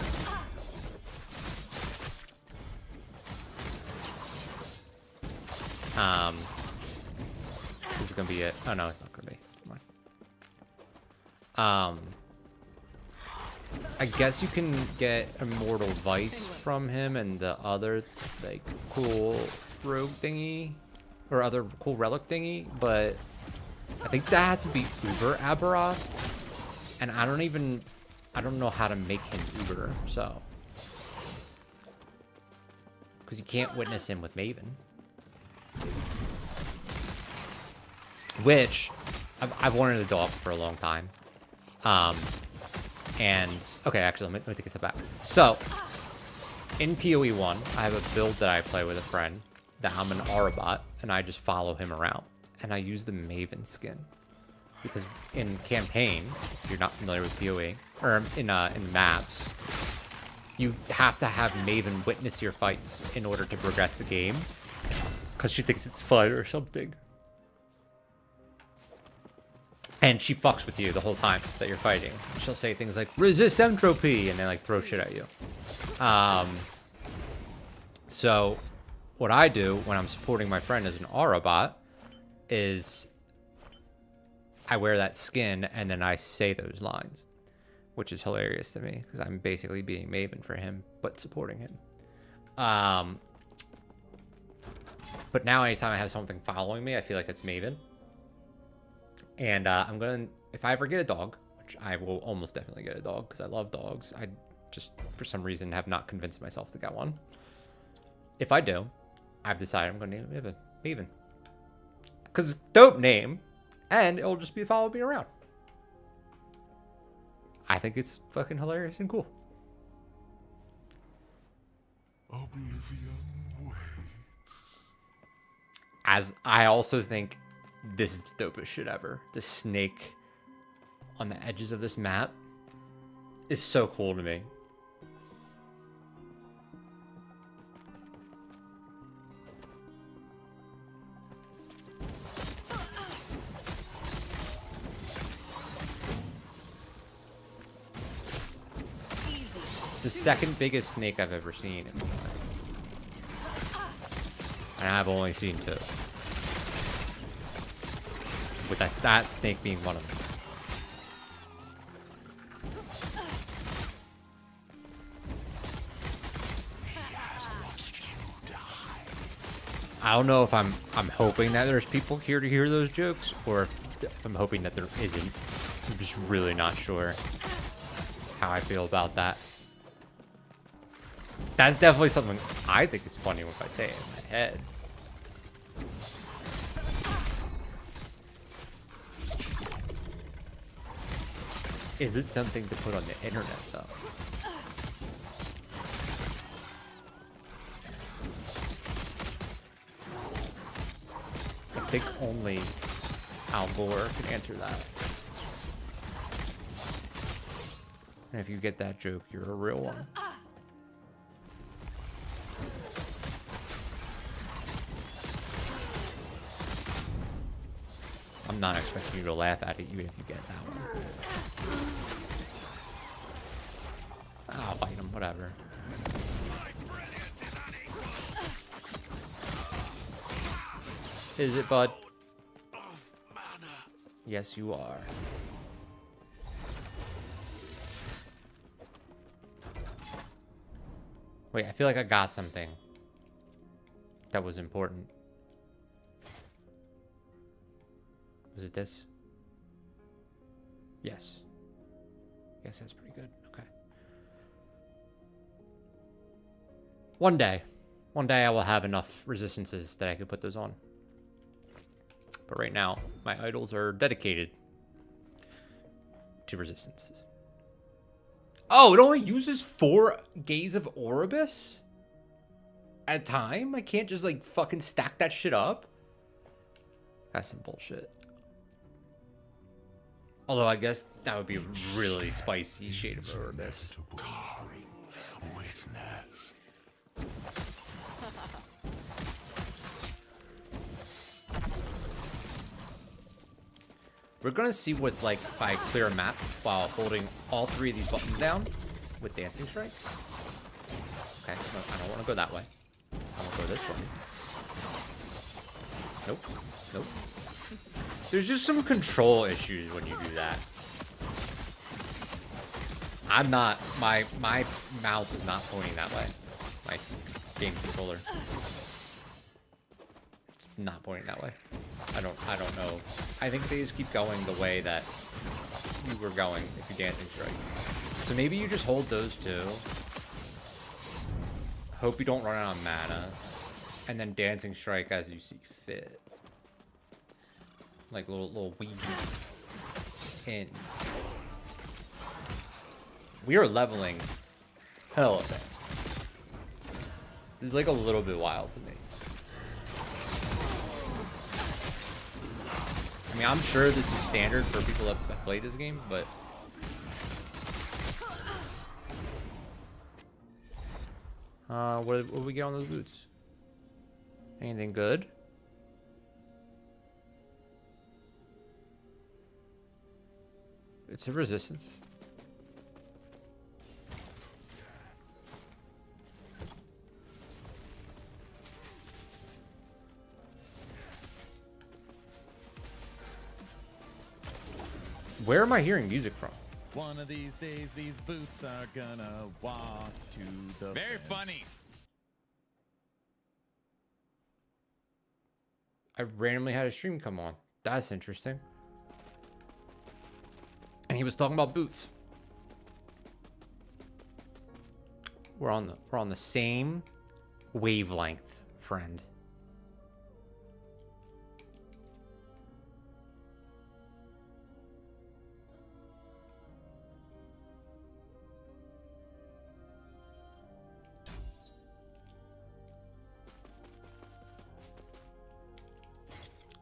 This is gonna be it. Oh no, it's not gonna be. I guess you can get Immortal Vice from him and the other like cool rogue thingy or other cool relic thingy, but I think that has to be Uber Abberoth, and I don't know how to make him Uber, so because you can't witness him with Maven. Which I've wanted a dog for a long time. And okay, actually, let me take a step back. So in PoE 1, I have a build that I play with a friend that I'm an Aurabot, and I just follow him around. And I use the Maven skin. Because in campaign, if you're not familiar with PoE, or in maps, you have to have Maven witness your fights in order to progress the game. Because she thinks it's fun or something. And she fucks with you the whole time that you're fighting. She'll say things like, resist entropy, and then like throw shit at you. So what I do when I'm supporting my friend as an Aurabot is I wear that skin and then I say those lines, which is hilarious to me because I'm basically being Maven for him, but supporting him. But now anytime I have something following me, I feel like it's Maven. And I'm going to, if I ever get a dog, which I will almost definitely get a dog because I love dogs. I just, for some reason, have not convinced myself to get one. If I do, I've decided I'm going to name it Maven. Maven. Because dope name, and it'll just be following me around. I think it's fucking hilarious and cool. Oblivion waits. As I also think this is the dopest shit ever. The snake on the edges of this map is so cool to me. It's the second biggest snake I've ever seen. And I've only seen 2. With that snake being one of them. I don't know if I'm hoping that there's people here to hear those jokes, or if I'm hoping that there isn't. I'm just really not sure how I feel about that. That's definitely something I think is funny if I say it in my head. Is it something to put on the internet, though? I think only Al Gore can answer that. And if you get that joke, you're a real one. I'm not expecting you to laugh at it even if you get that one. I'll fight him, whatever. Is it, bud? Yes, you are. Wait, I feel like I got something that was important. Was it this? Yes. Yes, that's pretty good. Okay. One day I will have enough resistances that I could put those on. But right now, my idols are dedicated to resistances. Oh, it only uses 4 Gaze of Oribus at a time? I can't just like fucking stack that shit up? That's some bullshit. Although I guess that would be a really spicy shade of Oribus. Witness. We're gonna see what's like if I clear a map while holding all 3 of these buttons down with Dancing Strike. Okay, no, I don't want to go that way. I want to go this way. Nope. Nope. There's just some control issues when you do that. I'm not, my mouse is not pointing that way. My game controller. It's not pointing that way. I don't know. I think they just keep going the way that you were going if you Dancing Strike. So maybe you just hold those 2. Hope you don't run out of mana. And then Dancing Strike as you see fit. Like little weeds in. We are leveling hella fast. This is like a little bit wild to me. I mean, I'm sure this is standard for people that have played this game, but what do we get on those boots? Anything good? It's a resistance. Where am I hearing music from? One of these days, these boots are gonna walk to the Very fence. funny. I randomly had a stream come on. That's interesting. And he was talking about boots. We're on the same wavelength, friend.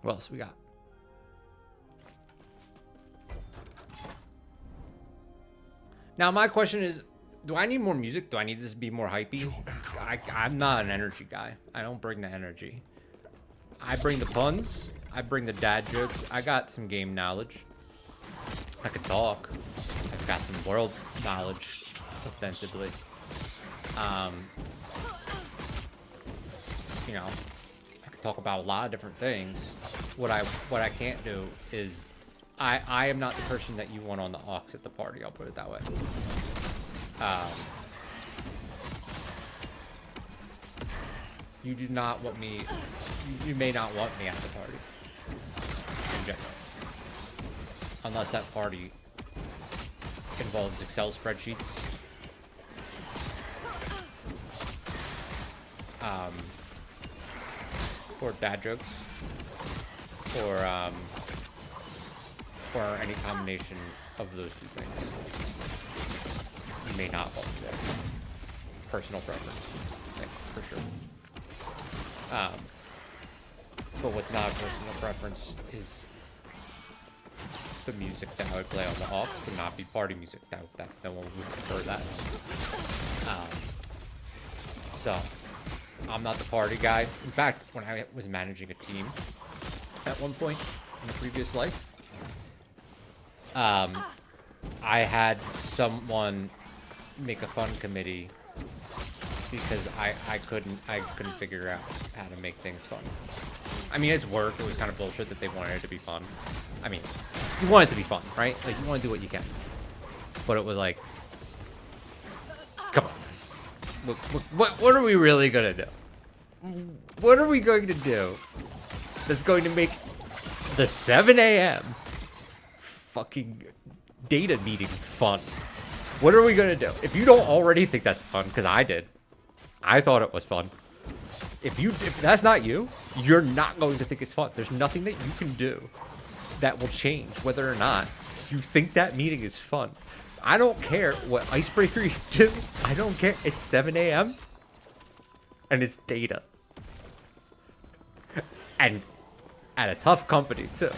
What else we got? Now my question is, do I need more music? Do I need this to be more hypey? I'm not an energy guy. I don't bring the energy. I bring the puns. I bring the dad jokes. I got some game knowledge. I can talk. I've got some world knowledge, ostensibly. You know, I can talk about a lot of different things. What I can't do is, I am not the person that you want on the aux at the party. I'll put it that way. You do not want me. You may not want me at the party. In general, unless that party involves Excel spreadsheets. Or dad jokes. Or any combination of those two things. You may not want me there. Personal preference, I think, for sure. But what's not a personal preference is the music that I would play on the aux would not be party music. That no one would prefer that. So I'm not the party guy. In fact, when I was managing a team at one point in a previous life, I had someone make a fun committee because I couldn't figure out how to make things fun. I mean, it's work. It was kind of bullshit that they wanted it to be fun. I mean, you want it to be fun, right? Like, you want to do what you can. But it was like, come on, guys. Look, what are we really gonna do? What are we going to do that's going to make the 7 a.m. fucking data meeting fun? What are we gonna do? If you don't already think that's fun, because I did. I thought it was fun. If that's not you, you're not going to think it's fun. There's nothing that you can do that will change whether or not you think that meeting is fun. I don't care what icebreaker you do. I don't care. It's 7 a.m. and it's data. And at a tough company, too.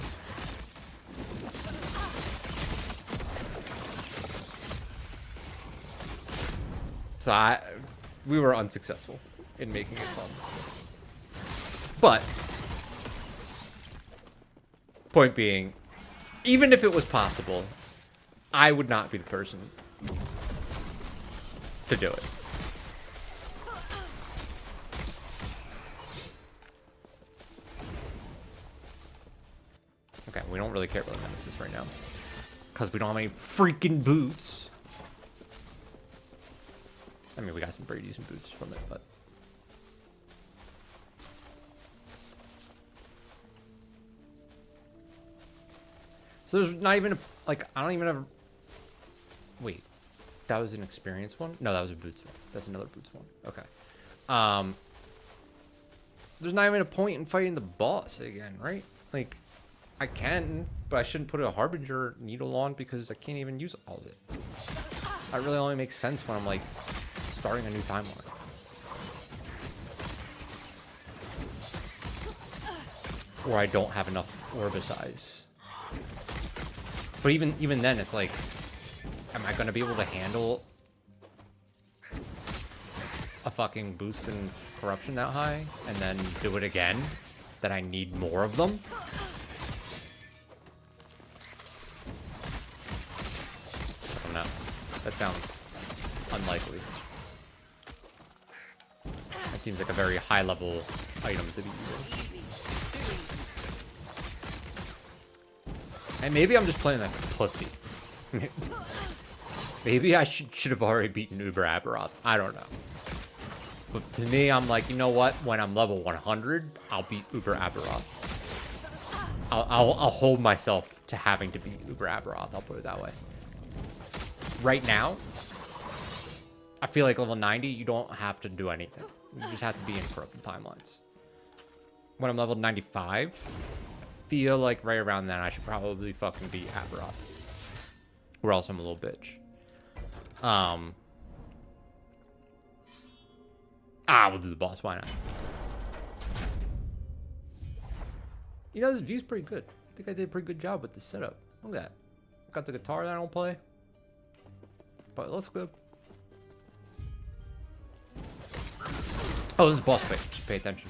So we were unsuccessful in making it fun. But, point being, even if it was possible, I would not be the person to do it. Okay, we don't really care about Nemesis right now. Because we don't have any freaking boots. I mean, we got some pretty decent boots from it, but... So there's not even a... Like, I don't even have... Wait. That was an experience one? No, that was a boots one. That's another boots one. Okay. There's not even a point in fighting the boss again, right? Like, I can, but I shouldn't put a Harbinger needle on because I can't even use all of it. That really only makes sense when I'm, like, starting a new timeline. Or I don't have enough Orbisize. But even then, it's like, am I going to be able to handle a fucking boost in corruption that high and then do it again? That I need more of them? I don't know. That sounds unlikely. That seems like a very high level item to be using. And maybe I'm just playing like a pussy. Maybe I should have already beaten Uber Abberoth. I don't know. But to me, I'm like, you know what? When I'm level 100, I'll beat Uber Abberoth. I'll hold myself to having to beat Uber Abberoth. I'll put it that way. Right now, I feel like level 90, you don't have to do anything. You just have to be in corrupted timelines. When I'm level 95, I feel like right around then I should probably fucking beat Abberoth. Or else I'm a little bitch. We'll do the boss. Why not? You know, this view's pretty good. I think I did a pretty good job with this setup. Look at that. Got the guitar that I don't play. But it looks good. Oh, this is boss fight. Just pay attention.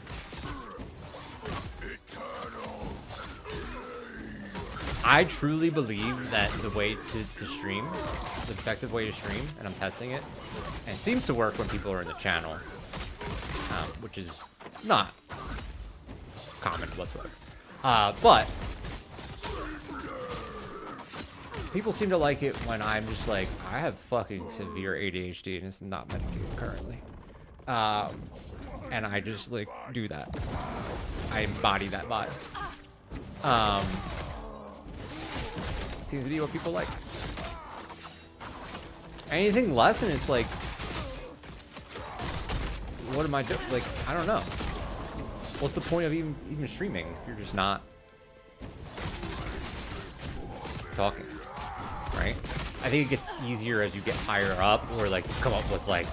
I truly believe that the way to stream, the effective way to stream, and I'm testing it, and it seems to work when people are in the channel, which is not common whatsoever. But people seem to like it when I'm just like, I have fucking severe ADHD and it's not medicated currently. And I just like do that. I embody that vibe. Seems to be what people like. Anything less and it's like, what am I doing? Like, I don't know. What's the point of even streaming if you're just not talking, right? I think it gets easier as you get higher up, or like come up with like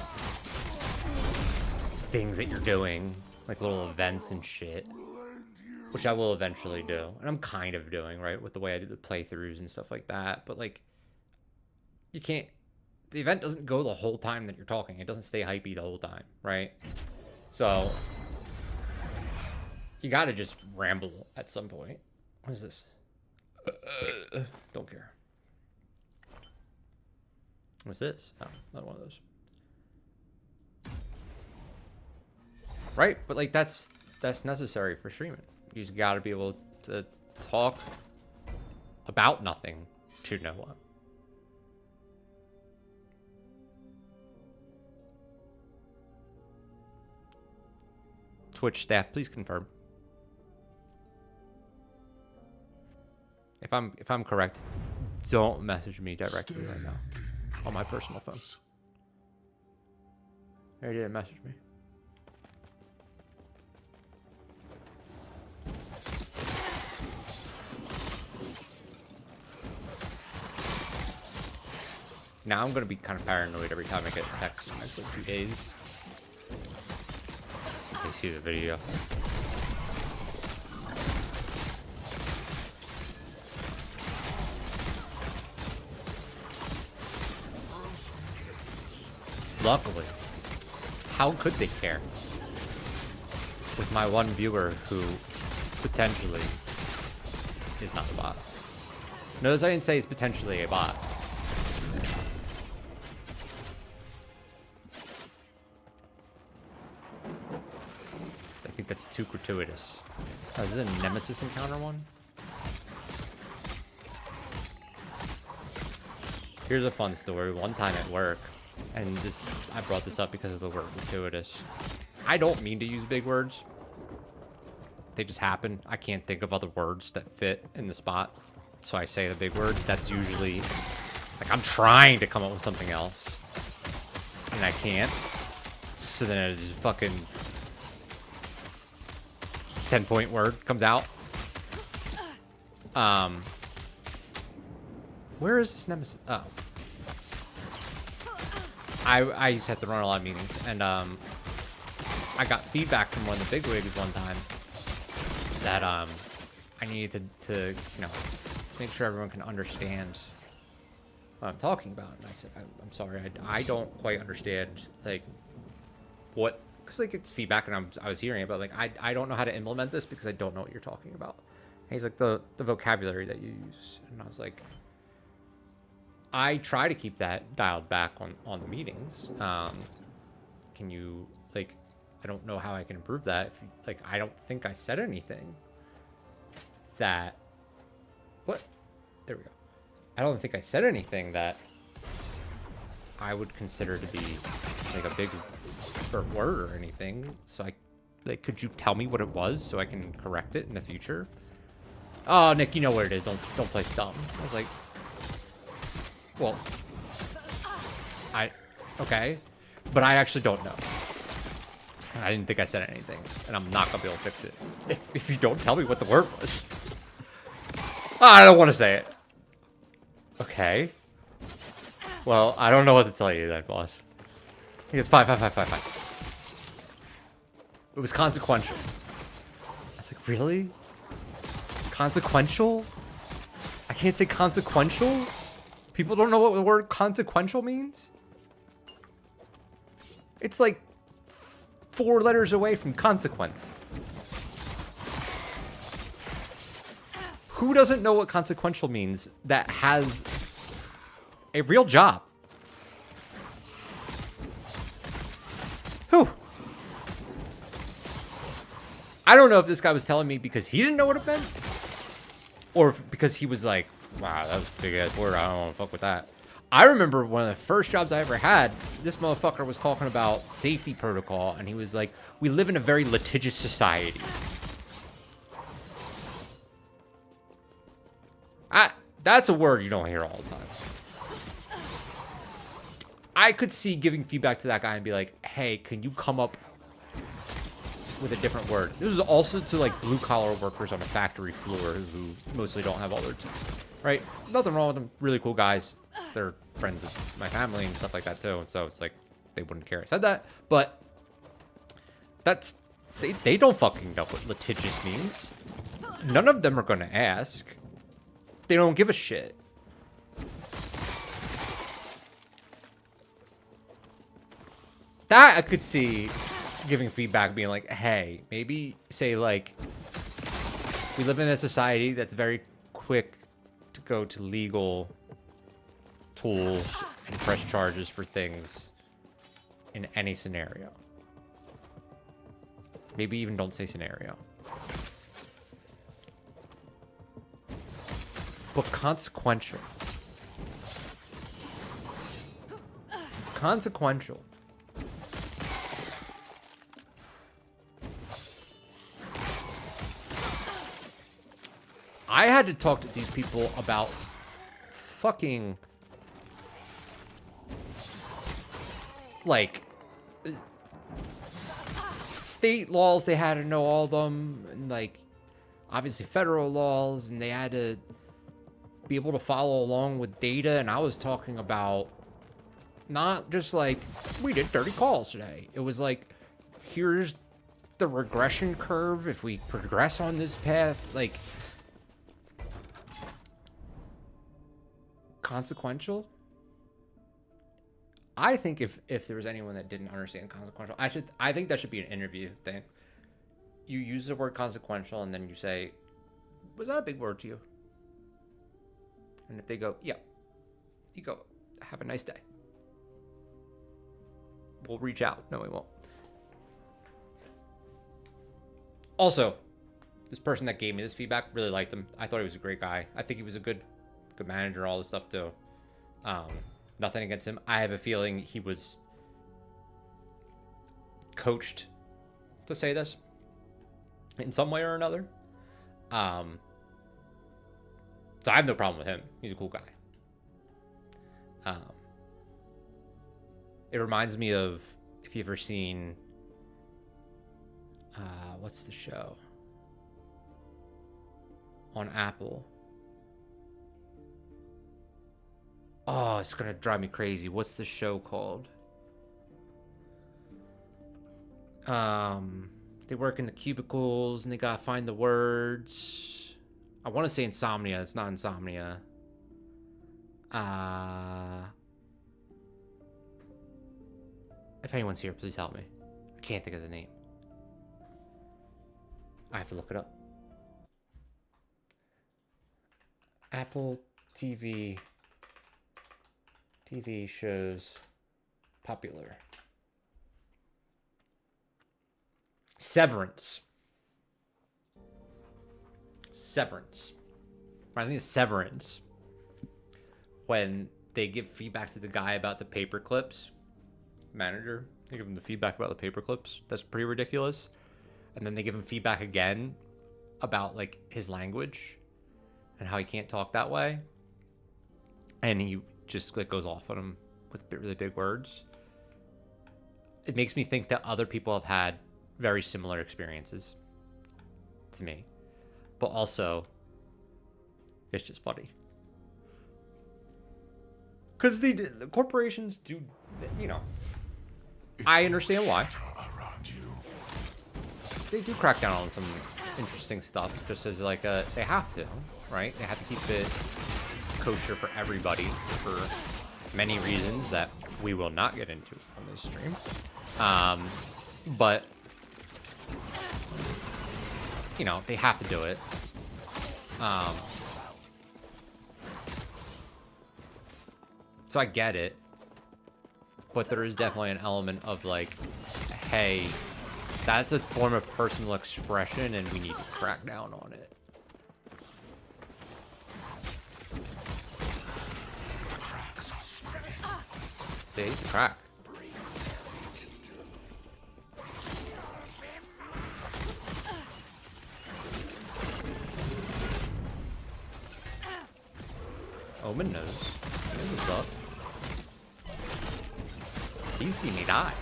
things that you're doing, like little events and shit, which I will eventually do, and I'm kind of doing, right, with the way I do the playthroughs and stuff like that. But like, you can't. The event doesn't go the whole time that you're talking. It doesn't stay hypey the whole time, right? So you gotta just ramble at some point. What is this? Don't care. What's this? Oh, not one of those. Right? But like that's necessary for streaming. You just gotta be able to talk about nothing to no one. Twitch staff, please confirm. If I'm correct, don't message me directly right now on my personal phone. They didn't message me. Now I'm gonna be kind of paranoid every time I get a text in the next like 2 days. You see the video. Luckily, how could they care? With my one viewer who potentially is not a bot. Notice I didn't say it's potentially a bot. I think that's too gratuitous. Oh, is this a Nemesis encounter one? Here's a fun story. One time at work, and this I brought this up because of the word gratuitous. I don't mean to use big words. They just happen. I can't think of other words that fit in the spot, so I say the big word. That's usually like I'm trying to come up with something else, and I can't. So then it just fucking 10-point word comes out. Where is this Nemesis? Oh. I used to have to run a lot of meetings, and I got feedback from one of the bigwigs one time that I needed to you know, make sure everyone can understand what I'm talking about. And I said, I'm sorry, I don't quite understand like what, because like it's feedback and I was hearing it, but like I don't know how to implement this because I don't know what you're talking about. And he's like, the vocabulary that you use, and I was like, I try to keep that dialed back on the meetings. Can you, like, I don't know how I can improve that. If you, like, I don't think I said anything that, what? There we go. I don't think I said anything that I would consider to be like a big word or anything. So like, could you tell me what it was so I can correct it in the future? Oh, Nick, you know what it is. Don't play dumb. I was like, well, okay, but I actually don't know. I didn't think I said anything, and I'm not gonna be able to fix it if you don't tell me what the word was. I don't want to say it. Okay. Well, I don't know what to tell you then, boss. He gets 5, 5, 5, 5, 5. It was consequential. I was like, really? Consequential? I can't say consequential? People don't know what the word consequential means? It's like 4 letters away from consequence. Who doesn't know what consequential means that has a real job? Who? I don't know if this guy was telling me because he didn't know what it meant, or because he was like, wow, that was a big ass word, I don't want to fuck with that. I remember one of the first jobs I ever had, this motherfucker was talking about safety protocol, and he was like, we live in a very litigious society. That's a word you don't hear all the time. I could see giving feedback to that guy and be like, hey, can you come up with a different word? This is also to like blue collar workers on a factory floor who mostly don't have all their teeth, right? Nothing wrong with them. Really cool guys. They're friends of my family and stuff like that too. So it's like, they wouldn't care I said that, but that's, they don't fucking know what litigious means. None of them are going to ask. They don't give a shit. That I could see giving feedback, being like, hey, maybe say like, we live in a society that's very quick to go to legal tools and press charges for things in any scenario. Maybe even don't say scenario. But consequential. Consequential. I had to talk to these people about fucking like state laws. They had to know all of them, and like obviously federal laws, and they had to be able to follow along with data. And I was talking about not just like, we did 30 calls today. It was like, here's the regression curve if we progress on this path. Like, consequential. I think if there was anyone that didn't understand consequential, I think that should be an interview thing. You use the word consequential and then you say, was that a big word to you? And if they go, yeah, you go, have a nice day. We'll reach out. No, we won't. Also, this person that gave me this feedback, really liked him. I thought he was a great guy. I think he was a good manager, all this stuff too. Nothing against him. I have a feeling he was coached to say this in some way or another. So I have no problem with him. He's a cool guy. It reminds me of, if you've ever seen, what's the show on Apple? Oh, it's gonna drive me crazy. What's the show called? They work in the cubicles and they gotta find the words. I want to say Insomnia. It's not Insomnia. If anyone's here, please help me. I can't think of the name. I have to look it up. Apple TV shows popular. Severance. I think it's Severance. When they give feedback to the guy about the paper clips, manager, they give him the feedback about the paper clips. That's pretty ridiculous. And then they give him feedback again about like his language. and how he can't talk that way. And he just like goes off on him with really big words. It makes me think that other people have had very similar experiences to me. But also, it's just funny. Because the corporations do, you know, I understand why. Around you. They do crack down on some interesting stuff, just as like they have to, right? They have to keep it kosher for everybody for many reasons that we will not get into on this stream. But you know, they have to do it. So I get it, but there is definitely an element of like, hey, that's a form of personal expression and we need to crack down on it. See, the crack. Omen knows. He knows what's up. He's seen me die.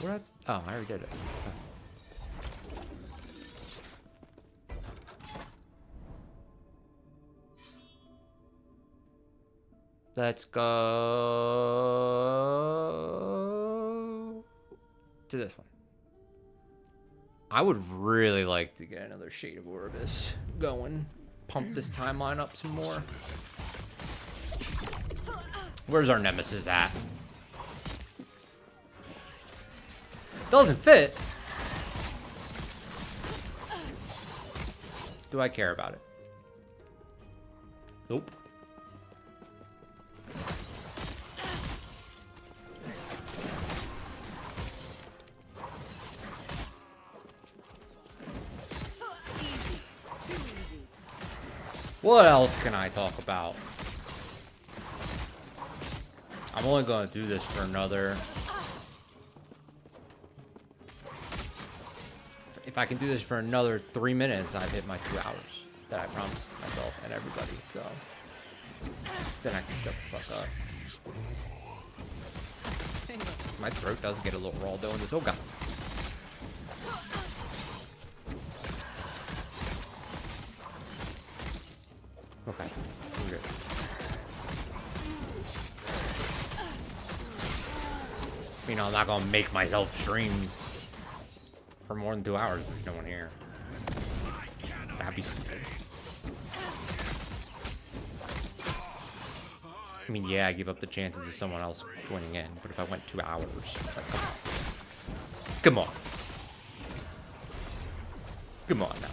What? Oh, I already did it. Let's go to this one. I would really like to get another Shade of Orbis going. Pump this timeline up some more. Where's our nemesis at? Doesn't fit. Do I care about it? Nope. Easy. Too easy. What else can I talk about? I'm only going to do this for another... If I can do this for another 3 minutes, I've hit my 2 hours that I promised myself and everybody, so... Then I can shut the fuck up. My throat does get a little raw doing this. Oh god. Okay, we're good. You know, I'm not gonna make myself stream for more than 2 hours. There's no one here. That'd be stupid. I mean, yeah, I give up the chances of someone else joining in, but if I went 2 hours, like, come on. Come on now.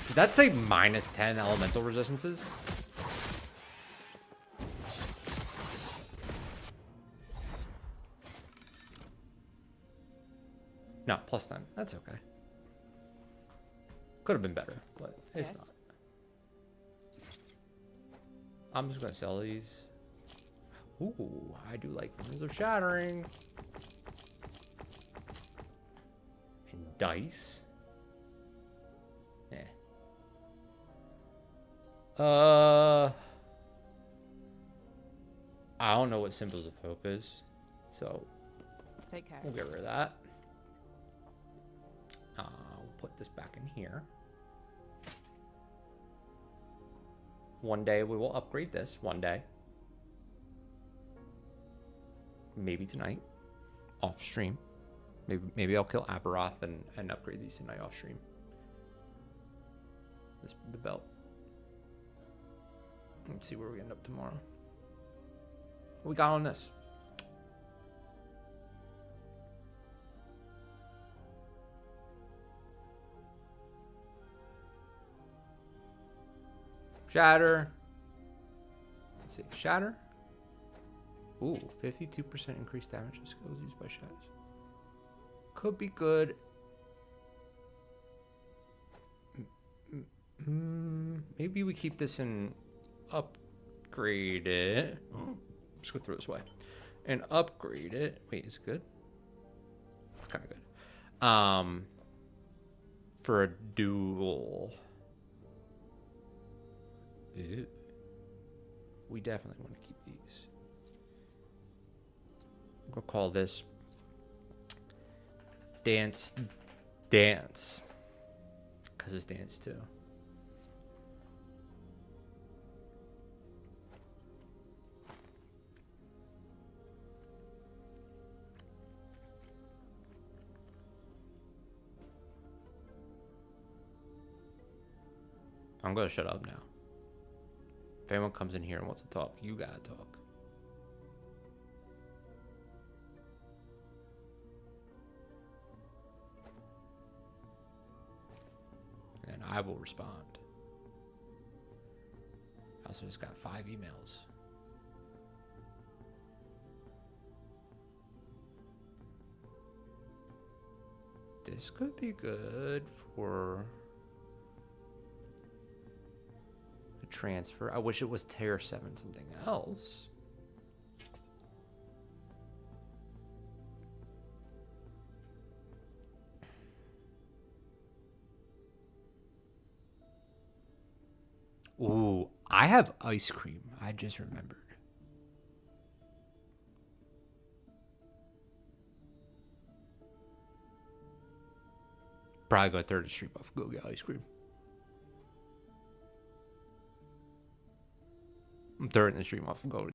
Did that say minus 10 elemental resistances? No, plus 10. That's okay. Could have been better, but it's Yes. not. I'm just gonna sell these. Ooh, I do like Winds of Shattering. And dice. Yeah. I don't know what Symbols of Hope is, so Take care. we'll get rid of that. We'll put this back in here. One day we will upgrade this. One day. Maybe tonight. Off stream. Maybe I'll kill Abberoth and upgrade these tonight off stream. The belt. Let's see where we end up tomorrow. What we got on this? Shatter. Let's see. Shatter. Ooh, 52% increased damage of skills used by shadows. Could be good. Maybe we keep this and upgrade it. Oh, let's go through this way. And upgrade it. Wait, is it good? kind of good. For a duel. Ew. We definitely want to keep these. I'm gonna call this Dance, because it's dance too. I'm gonna shut up now. If anyone comes in here and wants to talk, you gotta talk. And I will respond. I also just got 5 emails. This could be good for a transfer. I wish it was tier 7 something else. Ooh, I have ice cream. I just remembered. Probably go third stream off. Go get ice cream. I'm third in the stream off. Go